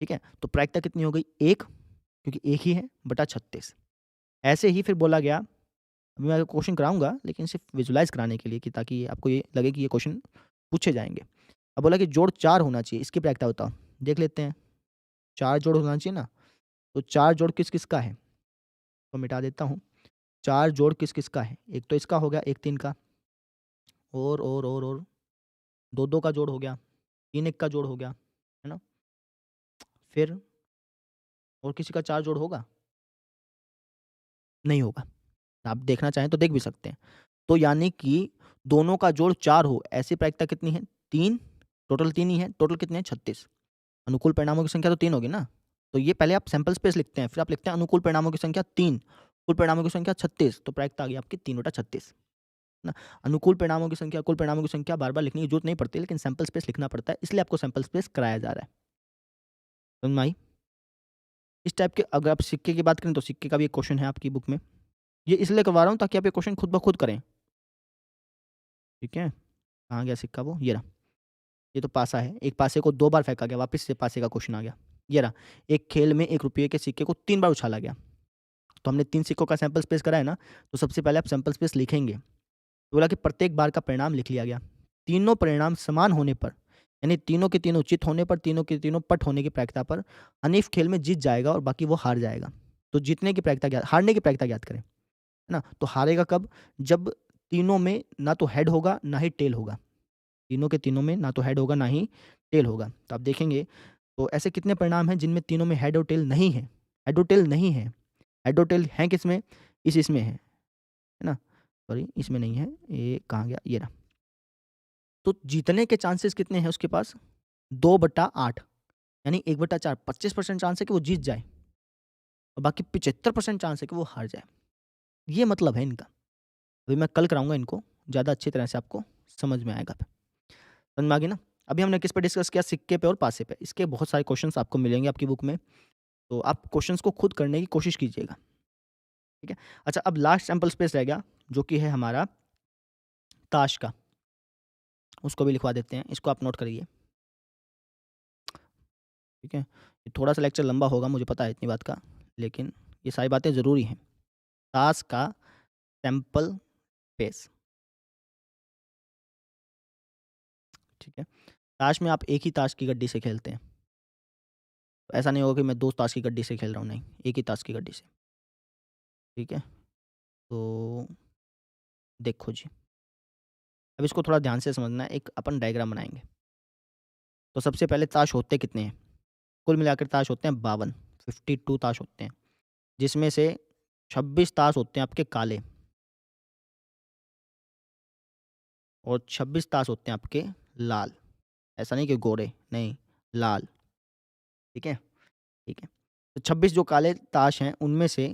ठीक है? तो प्रायिकता कितनी हो गई? 1 क्योंकि 1 ही है बटा 36। ऐसे ही फिर बोला गया अभी मैं क्वेश्चन कराऊँगा लेकिन सिर्फ विजुअलाइज़ कराने के लिए कि ताकि आपको ये लगे कि ये क्वेश्चन पूछे जाएँगे। अब बोला कि जोड़ 4 होना चाहिए, इसकी प्रायिकता बताओ? देख लेते हैं, 4 जोड़ होना चाहिए ना? तो 4 जोड़ किस-किस का है? तो मिटा देता हूँ। 4 जोड़ किस-किस का है? एक तो इसका हो गया, एक 3 का और 2-2 का जोड़ हो गया, 3-1 का जोड़ हो गया, है ना? फिर और किसी का 4 जोड़ होगा? नहीं होगा। आप देखना चाहें तो देख भी सकते हैं। तो यानी कि दोनों का जोड़ 4 हो, ऐसी प्रायिकता कितनी है? 3, टोटल 3 ही है, टोटल कितने हैं? 36। अनुकूल परिणामों की संख्या तो 3 होगी ना? तो ये पहले आप सैंपल स्पेस लिखते हैं, फिर आप लिखते हैं अनुकूल परिणामों की संख्या 3, कुल परिणामों की संख्या 36, तो प्रायिकता आ गई आपकी 3/36, है ना? अनुकूल परिणामों की संख्या, कुल परिणामों की संख्या बार-बार लिखने की ज़रूरत नहीं पड़ती, लेकिन सैंपल स्पेस लिखना पड़ता है, इसलिए आपको सैंपल स्पेस कराया जा रहा है। समझ में आई? इस टाइप के अगर आप सिक्के की बात करें, तो सिक्के का भी एक क्वेश्चन है आपकी बुक में। ये इसलिए करवा रहा हूँ ताकि आप ये क्वेश्चन खुद ब खुद करें, ठीक है? कहाँ गया सिक्का वो? ये रहा। ये तो पासा है, एक पासे को 2 बार फेंका गया, वापस से पासे का क्वेश्चन आ गया। ये रहा, एक खेल में 1 रुपये के सिक्के को 3 बार उछाला गया। तो हमने 3 सिक्कों का सैंपल स्पेस करा है ना, तो सबसे पहले आप सैंपल स्पेस लिखेंगे। तो बोला कि प्रत्येक बार का परिणाम लिख लिया गया। तीनों परिणाम समान होने पर, यानी तीनों के तीनों उचित होने पर, तीनों के तीनों पट होने की प्रायिकता पर हनीफ खेल में जीत जाएगा और बाकी वो हार जाएगा। तो जीतने की प्रायिकता ज्ञात, हारने की प्रायिकता ज्ञात करें, है ना? तो हारेगा कब? जब तीनों में ना तो हेड होगा, ना ही टेल होगा। तीनों के तीनों में ना तो हेड होगा, ना ही टेल होगा। तो आप देखेंगे, तो ऐसे कितने परिणाम हैं जिनमें तीनों में हेड और टेल नहीं है? हेड और टेल नहीं है। हेड और टेल हैं किसमें? इसमें है ना? सॉरी, इसमें नहीं है, ये कहाँ गया? ये रहा। तो जीतने के चांसेस कितने हैं उसके पास? 2/8, यानी 1/4, 25% चांस है कि वो जीत जाए और बाकी 75% चांस है कि वो हार जाए। ये मतलब है इनका। अभी मैं कल कराऊँगा इनको, ज़्यादा अच्छी तरह से आपको समझ में आएगा। समझ में आ गई ना? अभी हमने किस पे डिस्कस किया? सिक्के पे और पासे पे। इसके बहुत सारे क्वेश्चन्स आपको मिलेंगे आपकी बुक में, तो आप क्वेश्चन्स को खुद करने की कोशिश कीजिएगा, ठीक है? अच्छा, अब लास्ट सैंपल स्पेस रह गया, जो कि है हमारा ताश का। उसको भी लिखवा देते हैं, इसको आप नोट करिए, ठीक है? ये थोड़ा-सा लेक्चर लंबा होगा, मुझे पता है इतनी बात का, लेकिन ये सारी बातें ज़रूरी हैं। ताश का सैंपल स्पेस, ठीक है? ताश में आप एक ही ताश की गड्डी से खेलते हैं। तो ऐसा नहीं होगा कि मैं 2 ताश की गड्डी से खेल रहा हूँ, नहीं, एक ही ताश की गड्डी से, ठीक है? तो देखो जी, अब इसको थोड़ा ध्यान से समझना है, एक अपन डायग्राम बनाएँगे। तो सबसे पहले ताश होते कितने हैं? कुल मिलाकर ताश होते हैं 52, 52 ताश होते हैं, जिसमें से 26 ताश होते हैं आपके काले और 26 ताश होते हैं आपके लाल। ऐसा नहीं कि गोरे, नहीं, लाल, ठीक है? ठीक है। तो 26 जो काले ताश हैं, उनमें से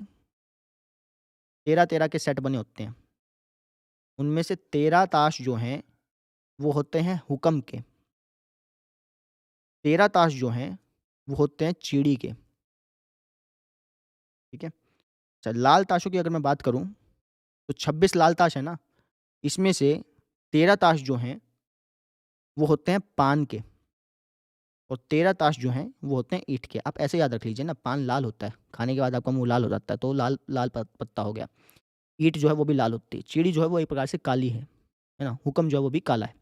13-13 के सेट बने होते हैं। उनमें से 13 ताश जो हैं, वो होते हैं हुकम के। 13 ताश जो हैं, वो होते हैं चिड़ी के, ठीक है? अच्छा, लाल ताशों की अगर मैं बात करूँ, तो 26 लाल ताश है ना, इसमें से 13 ताश जो हैं, वो होते हैं पान के और 13 ताश जो हैं, वो होते हैं ईंट के। आप ऐसे याद रख लीजिए ना, पान लाल होता है, खाने के बाद आपका मुँह लाल हो जाता है, तो लाल लाल पत्ता हो गया। ईंट जो है, वो भी लाल होती है। चिड़ी जो है, वो एक प्रकार से काली है ना? हुकम जो है, वो भी काला है।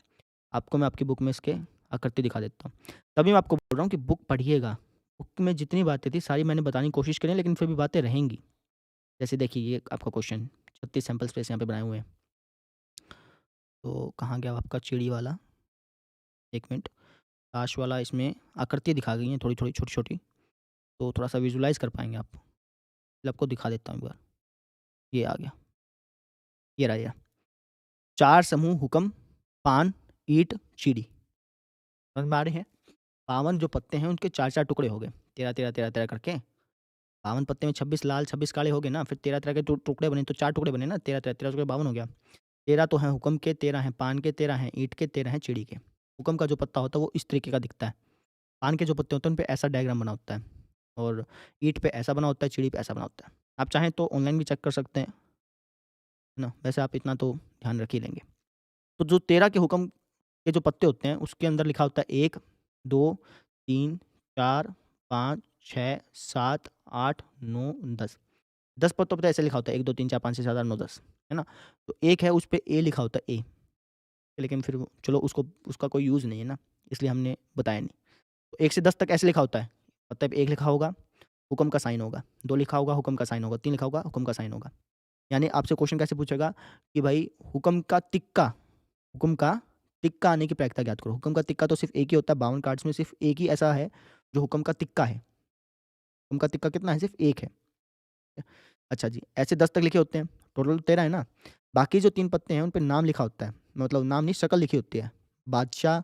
आपको मैं आपकी बुक में इसके आकृति दिखा देता हूँ। तभी मैं आपको बोल रहा हूँ कि बुक पढ़िएगा। बुक में जितनी बातें थी, सारी मैंने बताने की कोशिश करी है, लेकिन फिर भी बातें रहेंगी। जैसे देखिए, ये आपका क्वेश्चन 36 सैंपल स्पेस यहाँ पे बनाए हुए हैं। तो कहाँ गया आपका चिड़ी वाला? 1 मिनट। ताश वाला, इसमें आकृति दिखा गई हैं थोड़ी-थोड़ी, छोटी-छोटी, तो थोड़ा-सा विजुअलाइज़ कर पाएँगे आप। चलिए आपको दिखा देता हूँ एक बार। ये आ गया, ये रहा, ये रहा। 4 समूह हुकम, पान, ईंट, चीड़ी। समझ में आ रही है? 52 जो पत्ते हैं, उनके 4-4 टुकड़े हो गए। 13-13, 13-13 करके 52 पत्ते में 26 लाल, 26 काले हो गए ना, फिर 13-13 के टुकड़े बने, तो 4 टुकड़े बने ना, 13-13, 13 टुकड़े 52 हो गया। 13 तो हैं हुकम के, 13 हैं पान के, 13 हैं ईंट के, 13 हैं चिड़ी के। हुकम का जो पत्ता होता है, वो इस तरीके का दिखता है। पान के जो पत्ते होते हैं, उन पे ऐसा डायग्राम बना होता है और ईंट पे ऐसा बना होता है, चिड़ी पे ऐसा बना होता है। आप चाहें तो ऑनलाइन भी चेक कर सकते हैं, है ना? वैसे आप इतना तो ध्यान रख ही लेंगे। तो जो 13 के हुकम के जो पत्ते होते हैं, उसके अंदर लिखा होता है 1, 2, 3, 4, 5, 6, 7, 8, 9, 10। 10 पत्तों पे तो ऐसे लिखा होता है 1, 2, 3, 4, 5, 6, 7, 8, 9, 10, है ना? तो एक है उस पे ए लिखा होता है ए, लेकिन फिर वो चलो उसका कोई यूज़ नहीं है ना, इसलिए हमने बताया नहीं। तो 1 से 10 तक ऐसे लिखा होता है, मतलब 1 लिखा होगा, हुक्म का साइन होगा, 2 लिखा होगा, हुक्म का साइन होगा, 3 लिखा होगा, हुक्म का साइन होगा। यानी आपसे क्वेश्चन कैसे पूछेगा कि भाई हुक्म का तिक्का आने की प्रायिकता ज्ञात करो। हुक्म का तिक्का तो सिर्फ़ एक ही होता है, 52 कार्ड्स में सिर्फ़ एक ही ऐसा है जो हुक्म का तिक्का है। हुक्म का तिक्का कितना है? सिर्फ़ एक है। अच्छा जी, ऐसे 10 तक लिखे होते हैं, टोटल 13 है ना? बाकी जो 3 पत्ते हैं उन पे नाम लिखा होता है, मतलब नाम नहीं शक्ल लिखी होती है। बादशाह,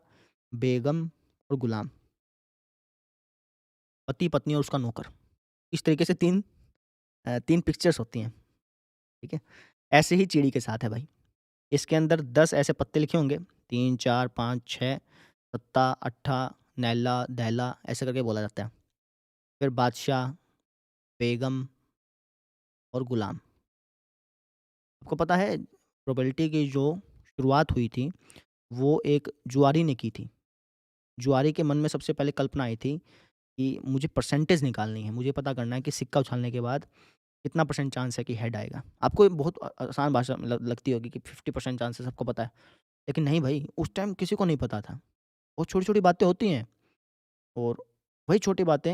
बेगम और गुलाम, पति-पत्नी और उसका नौकर। इस तरीके से 3 पिक्चर्स होती हैं, ठीक है? ऐसे ही चिड़ी के साथ है भाई। इसके अंदर 10 ऐसे पत्ते लिखे होंगे, 3, 4, 5, 6, सत्ता, अट्ठा, नैला, दैला ऐसे करके बोला जाता है। फिर बादशाह, बेगम और गुलाम। आपको पता है प्रोबेबिलिटी की जो शुरुआत हुई थी, वो एक जुआरी ने की थी। जुआरी के मन में सबसे पहले कल्पना आई थी कि मुझे परसेंटेज निकालनी है, मुझे पता करना है कि सिक्का उछालने के बाद कितना परसेंट चांस है कि हेड आएगा। आपको ये बहुत आसान भाषा लगती होगी कि 50% चांस है, सबको पता है। लेकिन नहीं भाई, उस टाइम किसी को नहीं पता था। बहुत छोटी-छोटी बातें होती हैं और वही छोटी बातें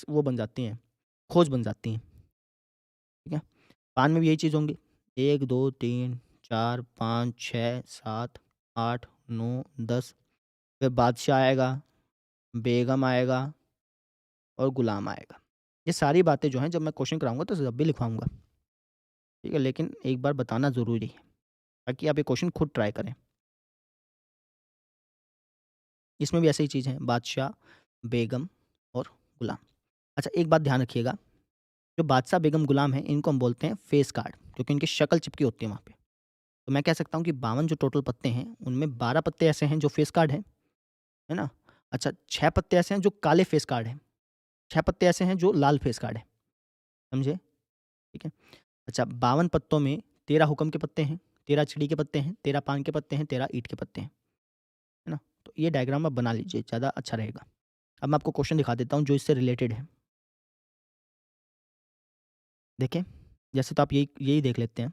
वो बन जाती हैं, खोज बन जाती हैं, ठीक है? पान में भी यही चीज़ होंगी। 1, 2, 3, 4, 5, 6, 7, 8, 9, 10 फिर बादशाह आएगा, बेगम आएगा और गुलाम आएगा। ये सारी बातें जो हैं जब मैं क्वेश्चन कराऊँगा तो जब भी लिखवाऊँगा, ठीक है? लेकिन एक बार बताना ज़रूरी है, ताकि आप ये क्वेश्चन खुद ट्राई करें। इसमें भी ऐसी ही चीज़ है बादशाह, बेगम और गुलाम। अच्छा एक बात ध्यान रखिएगा, जो बादशाह, बेगम, गुलाम हैं इनको हम बोलते हैं फेस कार्ड क्योंकि इनकी शक्ल चिपकी होती है वहाँ पे। तो मैं कह सकता हूँ कि 52 जो टोटल पत्ते हैं, उनमें 12 पत्ते ऐसे हैं जो फेस कार्ड हैं, है ना? अच्छा 6 पत्ते ऐसे हैं जो काले फेस कार्ड हैं, 6 पत्ते ऐसे हैं जो लाल फेस कार्ड हैं, समझे? ठीक है? अच्छा 52 पत्तों में 13 हुक्म के पत्ते हैं, 13 चिड़ी के पत्ते हैं, 13 पान के पत्ते हैं, 13 ईंट के पत्ते हैं, है ना? तो ये डायग्राम आप बना लीजिए, ज़्यादा अच्छा रहेगा। अब मैं आपको क्वेश्चन दिखा देता हूँ जो इससे रिलेटेड है। देखें, जैसे तो आप यही यही देख लेते हैं,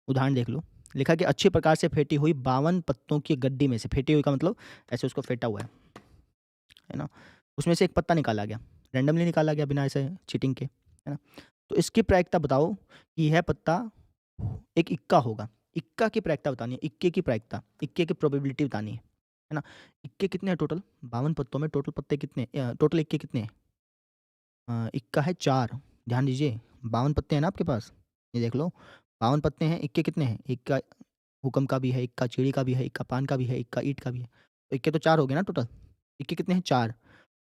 उदाहरण देख लो। लिखा कि अच्छी प्रकार से फेंटी हुई 52 पत्तों की गड्डी में से फेंटी हुई का मतलब ऐसे उसको फेंटा हुआ है ना? उसमें से एक पत्ता निकाला गया, रैंडमली निकाला गया बिना ऐसे चीटिंग के, है ना? तो इसकी प्रायिकता बताओ कि यह पत्ता एक इक्का होगा। इक्का की प्रायिकता बतानी है, इक्के की प्रायिकता, इक्के की प्रोबेबिलिटी बतानी है ना? इक्के कितने हैं टोटल? 52 पत्तों में टोटल पत्ते कितने टोटल इक्के कितने हैं? इक्का है 4 ध्यान दीजिए, 52 पत्ते हैं ना आपके पास? ये देख लो, 52 पत्ते हैं, इक्के कितने हैं? इक्का हुक्म का भी है, इक्का चीड़ी का भी है, इक्का पान का भी है, इक्का ईंट का भी है। तो इक्के तो 4 हो गए ना टोटल? इक्के कितने हैं? 4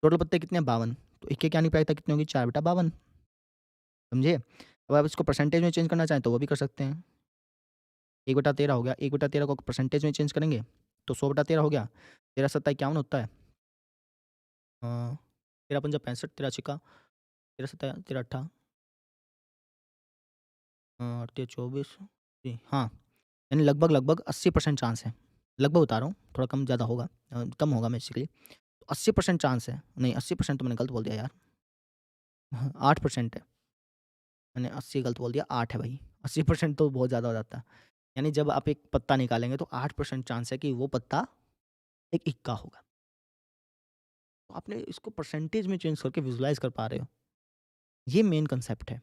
टोटल पत्ते कितने हैं? 52 तो इक्के की आने की प्रायिकता कितनी होगी? 4 बटा 52 समझे? अब आप इसको परसेंटेज में चेंज करना चाहें तो वो भी कर सकते हैं। 1/13 हो गया, 1/13 को परसेंटेज में चेंज करेंगे तो 100/13 हो गया। 13 सत्ता 51 होता है। 13 पंजा 65, 13 छिक्का 13 सत्ता 13 अट्ठा 13 24 हाँ, यानी लगभग-लगभग 80% चांस है। लगभग बता रहा हूँ, थोड़ा कम ज़्यादा होगा कम होगा बेसिकली। तो 80% चांस है, नहीं 80% तो मैंने गलत बोल दिया यार। हाँ, 8% है। मैंने 80 गलत बोल दिया, 8 है भाई। 80% तो बहुत ज़्यादा हो जाता है। यानी जब आप एक पत्ता निकालेंगे तो 8% चांस है कि वो पत्ता एक इक्का होगा। तो आपने इसको परसेंटेज में चेंज करके विजुअलाइज़ कर पा रहे हो। ये मेन कांसेप्ट है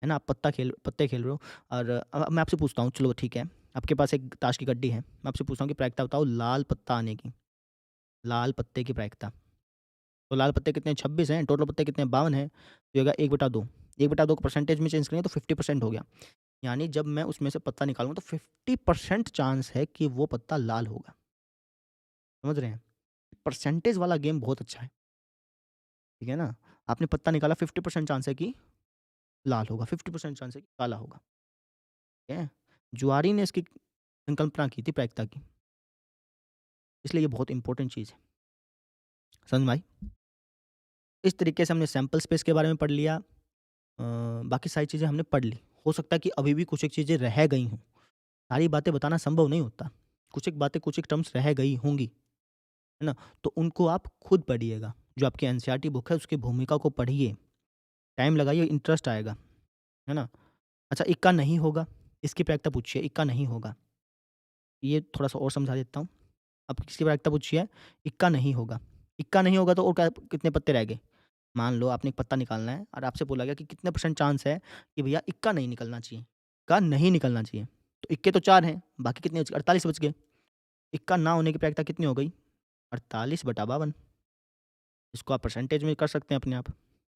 ना? आप पत्ते खेल रहे हो और मैं आपसे पूछता हूँ चलो ठीक है, आपके पास एक ताश की गड्डी है। मैं आपसे पूछता हूँ कि प्रायिकता बताओ लाल पत्ता आने की, लाल पत्ते की प्रायिकता। तो लाल पत्ते कितने हैं? 26 हैं, टोटल पत्ते कितने हैं? 52 हैं। तो ये होगा 1/2 1/2 को परसेंटेज में चेंज करेंगे तो 50% हो गया। यानी जब मैं उसमें से पत्ता निकालूँगा तो 50% चांस है कि वो पत्ता लाल होगा। समझ रहे हैं? परसेंटेज वाला गेम बहुत अच्छा है, ठीक है ना? आपने पत्ता निकाला 50% चांस है कि लाल होगा, 50% चांस है कि काला होगा, ठीक है? जुआरी ने इसकी संकल्पना की थी प्रायिकता की, इसलिए ये बहुत इंपॉर्टेंट चीज़ है। समझ में आई? इस तरीके से हमने सैंपल स्पेस के बारे में पढ़ लिया। बाकी सारी चीज़ें हमने पढ़ ली। हो सकता है कि अभी भी कुछ एक चीज़ें रह गई हों। सारी बातें बताना संभव नहीं होता। कुछ एक बातें, कुछ एक टर्म्स रह गई होंगी, है ना? तो उनको आप खुद पढ़िएगा। जो आपकी एनसीईआरटी बुक है उसकी भूमिका को पढ़िए। टाइम लगाइए, इंटरेस्ट आएगा। है ना? अच्छा, इक्का नहीं होगा, इसकी प्रायिकता पूछिए, इक्का नहीं होगा। ये थोड़ा-सा और समझा देता हूँ। अब किसकी प्रायिकता पूछी है? इक्का नहीं होगा। इक्का नहीं होगा तो और क्या कितने पत्ते रह गए? मान लो आपने एक पत्ता निकालना है और आपसे बोला गया कि कितने परसेंट चांस है कि भैया इक्का नहीं निकलना चाहिए, इक्का नहीं निकलना चाहिए। तो इक्के तो 4 हैं, बाकी कितने बच गए? 48 बच गए। इक्का ना होने की प्रायिकता कितनी हो गई? 48/52। इसको आप परसेंटेज में कर सकते हैं अपने आप,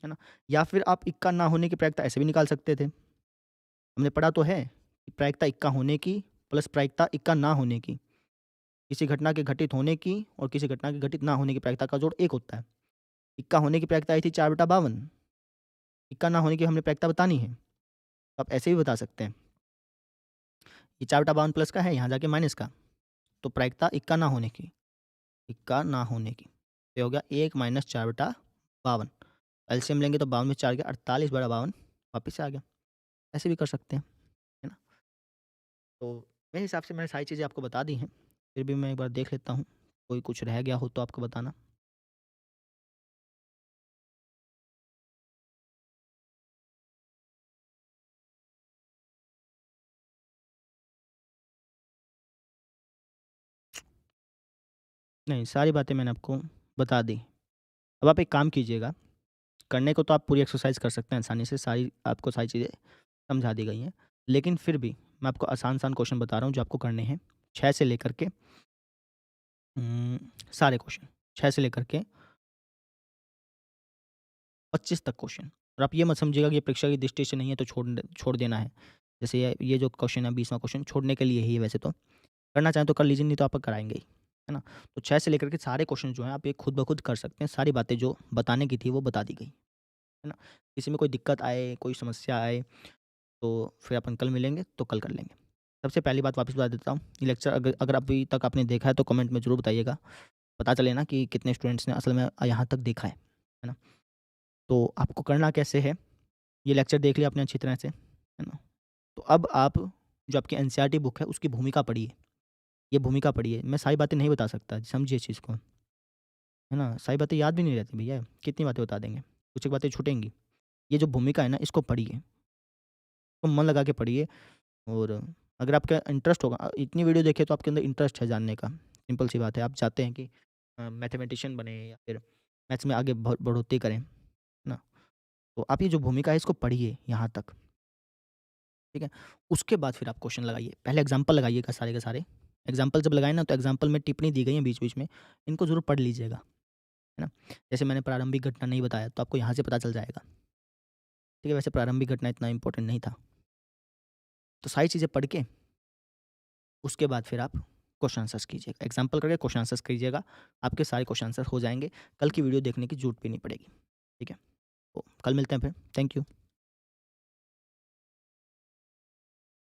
है ना? या फिर आप इक्का ना होने की प्रायिकता ऐसे भी निकाल सकते थे। हमने पढ़ा तो है कि प्रायिकता इक्का होने की प्लस प्रायिकता इक्का ना होने की। किसी घटना के घटित होने की और किसी घटना के घटित ना होने की प्रायिकता का जोड़ 1 होता है। इक्का होने की प्रायिकता आई थी 4/52, इक्का ना होने की हमने प्रायिकता बतानी है। तो आप ऐसे भी बता सकते हैं। ये 4/52 प्लस का है, यहाँ जाके माइनस का, तो प्रायिकता इक्का ना होने की, इक्का ना होने की। ये हो गया 1 - 4/52। एलसीएम लेंगे तो 52 में 4 गया, 48/52 वापिस से आ गया। ऐसे भी कर सकते हैं, है ना? तो मेरे हिसाब से मैंने सारी चीज़ें आपको बता दी हैं, फिर भी मैं एक बार देख लेता हूँ, कोई कुछ रह गया हो तो आपको बताना। नहीं, सारी बातें मैंने आपको बता दी। अब आप एक काम कीजिएगा, करने को तो आप पूरी एक्सरसाइज़ कर सकते हैं आसानी से, सारी आपको सारी चीज़ें समझा दी गई हैं। लेकिन फिर भी मैं आपको आसान-आसान क्वेश्चन बता रहा हूँ जो आपको करने हैं, 6 से लेकर के सारे क्वेश्चन, 6 से लेकर के 25 तक क्वेश्चन। और आप ये मत समझिएगा कि ये परीक्षा की दृष्टि से नहीं है तो छोड़ देना है। जैसे ये जो क्वेश्चन है 20वाँ क्वेश्चन छोड़ने के लिए ही है वैसे तो। करना चाहें तो कर लीजिए, नहीं तो आप कराएँगे ही, है ना? तो 6 से लेकर के सारे क्वेश्चन जो हैं आप ये खुद ब खुद कर सकते हैं। सारी बातें जो बताने की थी वो बता दी गई, है ना? किसी में कोई दिक्कत आए, कोई समस्या आए तो फिर अपन कल मिलेंगे तो कल कर लेंगे। सबसे पहली बात वापस बता देता हूँ, ये लेक्चर अगर अगर अभी तक आपने देखा है तो कमेंट में ज़रूर बताइएगा। पता चले ना कि कितने स्टूडेंट्स ने असल में यहाँ तक देखा है ना? तो आपको करना कैसे है, ये लेक्चर देख लिया आपने अच्छी तरह से, है ना? तो अब आप जो आपकी एनसीईआरटी बुक है उसकी भूमिका पढ़िए, ये भूमिका पढ़िए। मैं सारी बातें नहीं बता सकता, समझिए इस चीज़ को, है ना? सारी बातें याद भी नहीं रहती भैया, कितनी बातें बता देंगे, कुछ एक बातें छूटेंगी। ये जो भूमिका है ना इसको पढ़िए, तो मन लगा के पढ़िए और अगर आपका इंटरेस्ट होगा इतनी वीडियो देखिए तो आपके अंदर इंटरेस्ट है जानने का, सिंपल सी बात है। आप चाहते हैं कि मैथमेटिशियन बने या फिर मैथ्स में आगे बढ़ोतरी करें, है ना? तो आप ये जो भूमिका है इसको पढ़िए यहाँ तक, ठीक है? उसके बाद फिर आप क्वेश्चन लगाइए। पहले एग्ज़ाम्पल लगाइएगा सारे के सारे। एग्ज़ाम्पल जब लगाएँ ना तो एग्ज़ाम्पल में टिप्पणी दी गई है बीच-बीच में, इनको ज़रूर पढ़ लीजिएगा, है ना? जैसे मैंने प्रारंभिक घटना नहीं बताया तो आपको यहाँ से पता चल जाएगा, ठीक है? वैसे प्रारंभिक घटना इतना इम्पोर्टेंट नहीं था। तो सारी चीज़ें पढ़ के उसके बाद फिर आप क्वेश्चन आंसर्स कीजिएगा। एग्ज़ाम्पल करके क्वेश्चन आंसर्स कीजिएगा, आपके सारे क्वेश्चन आंसर हो जाएँगे। कल की वीडियो देखने की ज़रूरत भी नहीं पड़ेगी, ठीक है? तो कल मिलते हैं फिर। Thank you.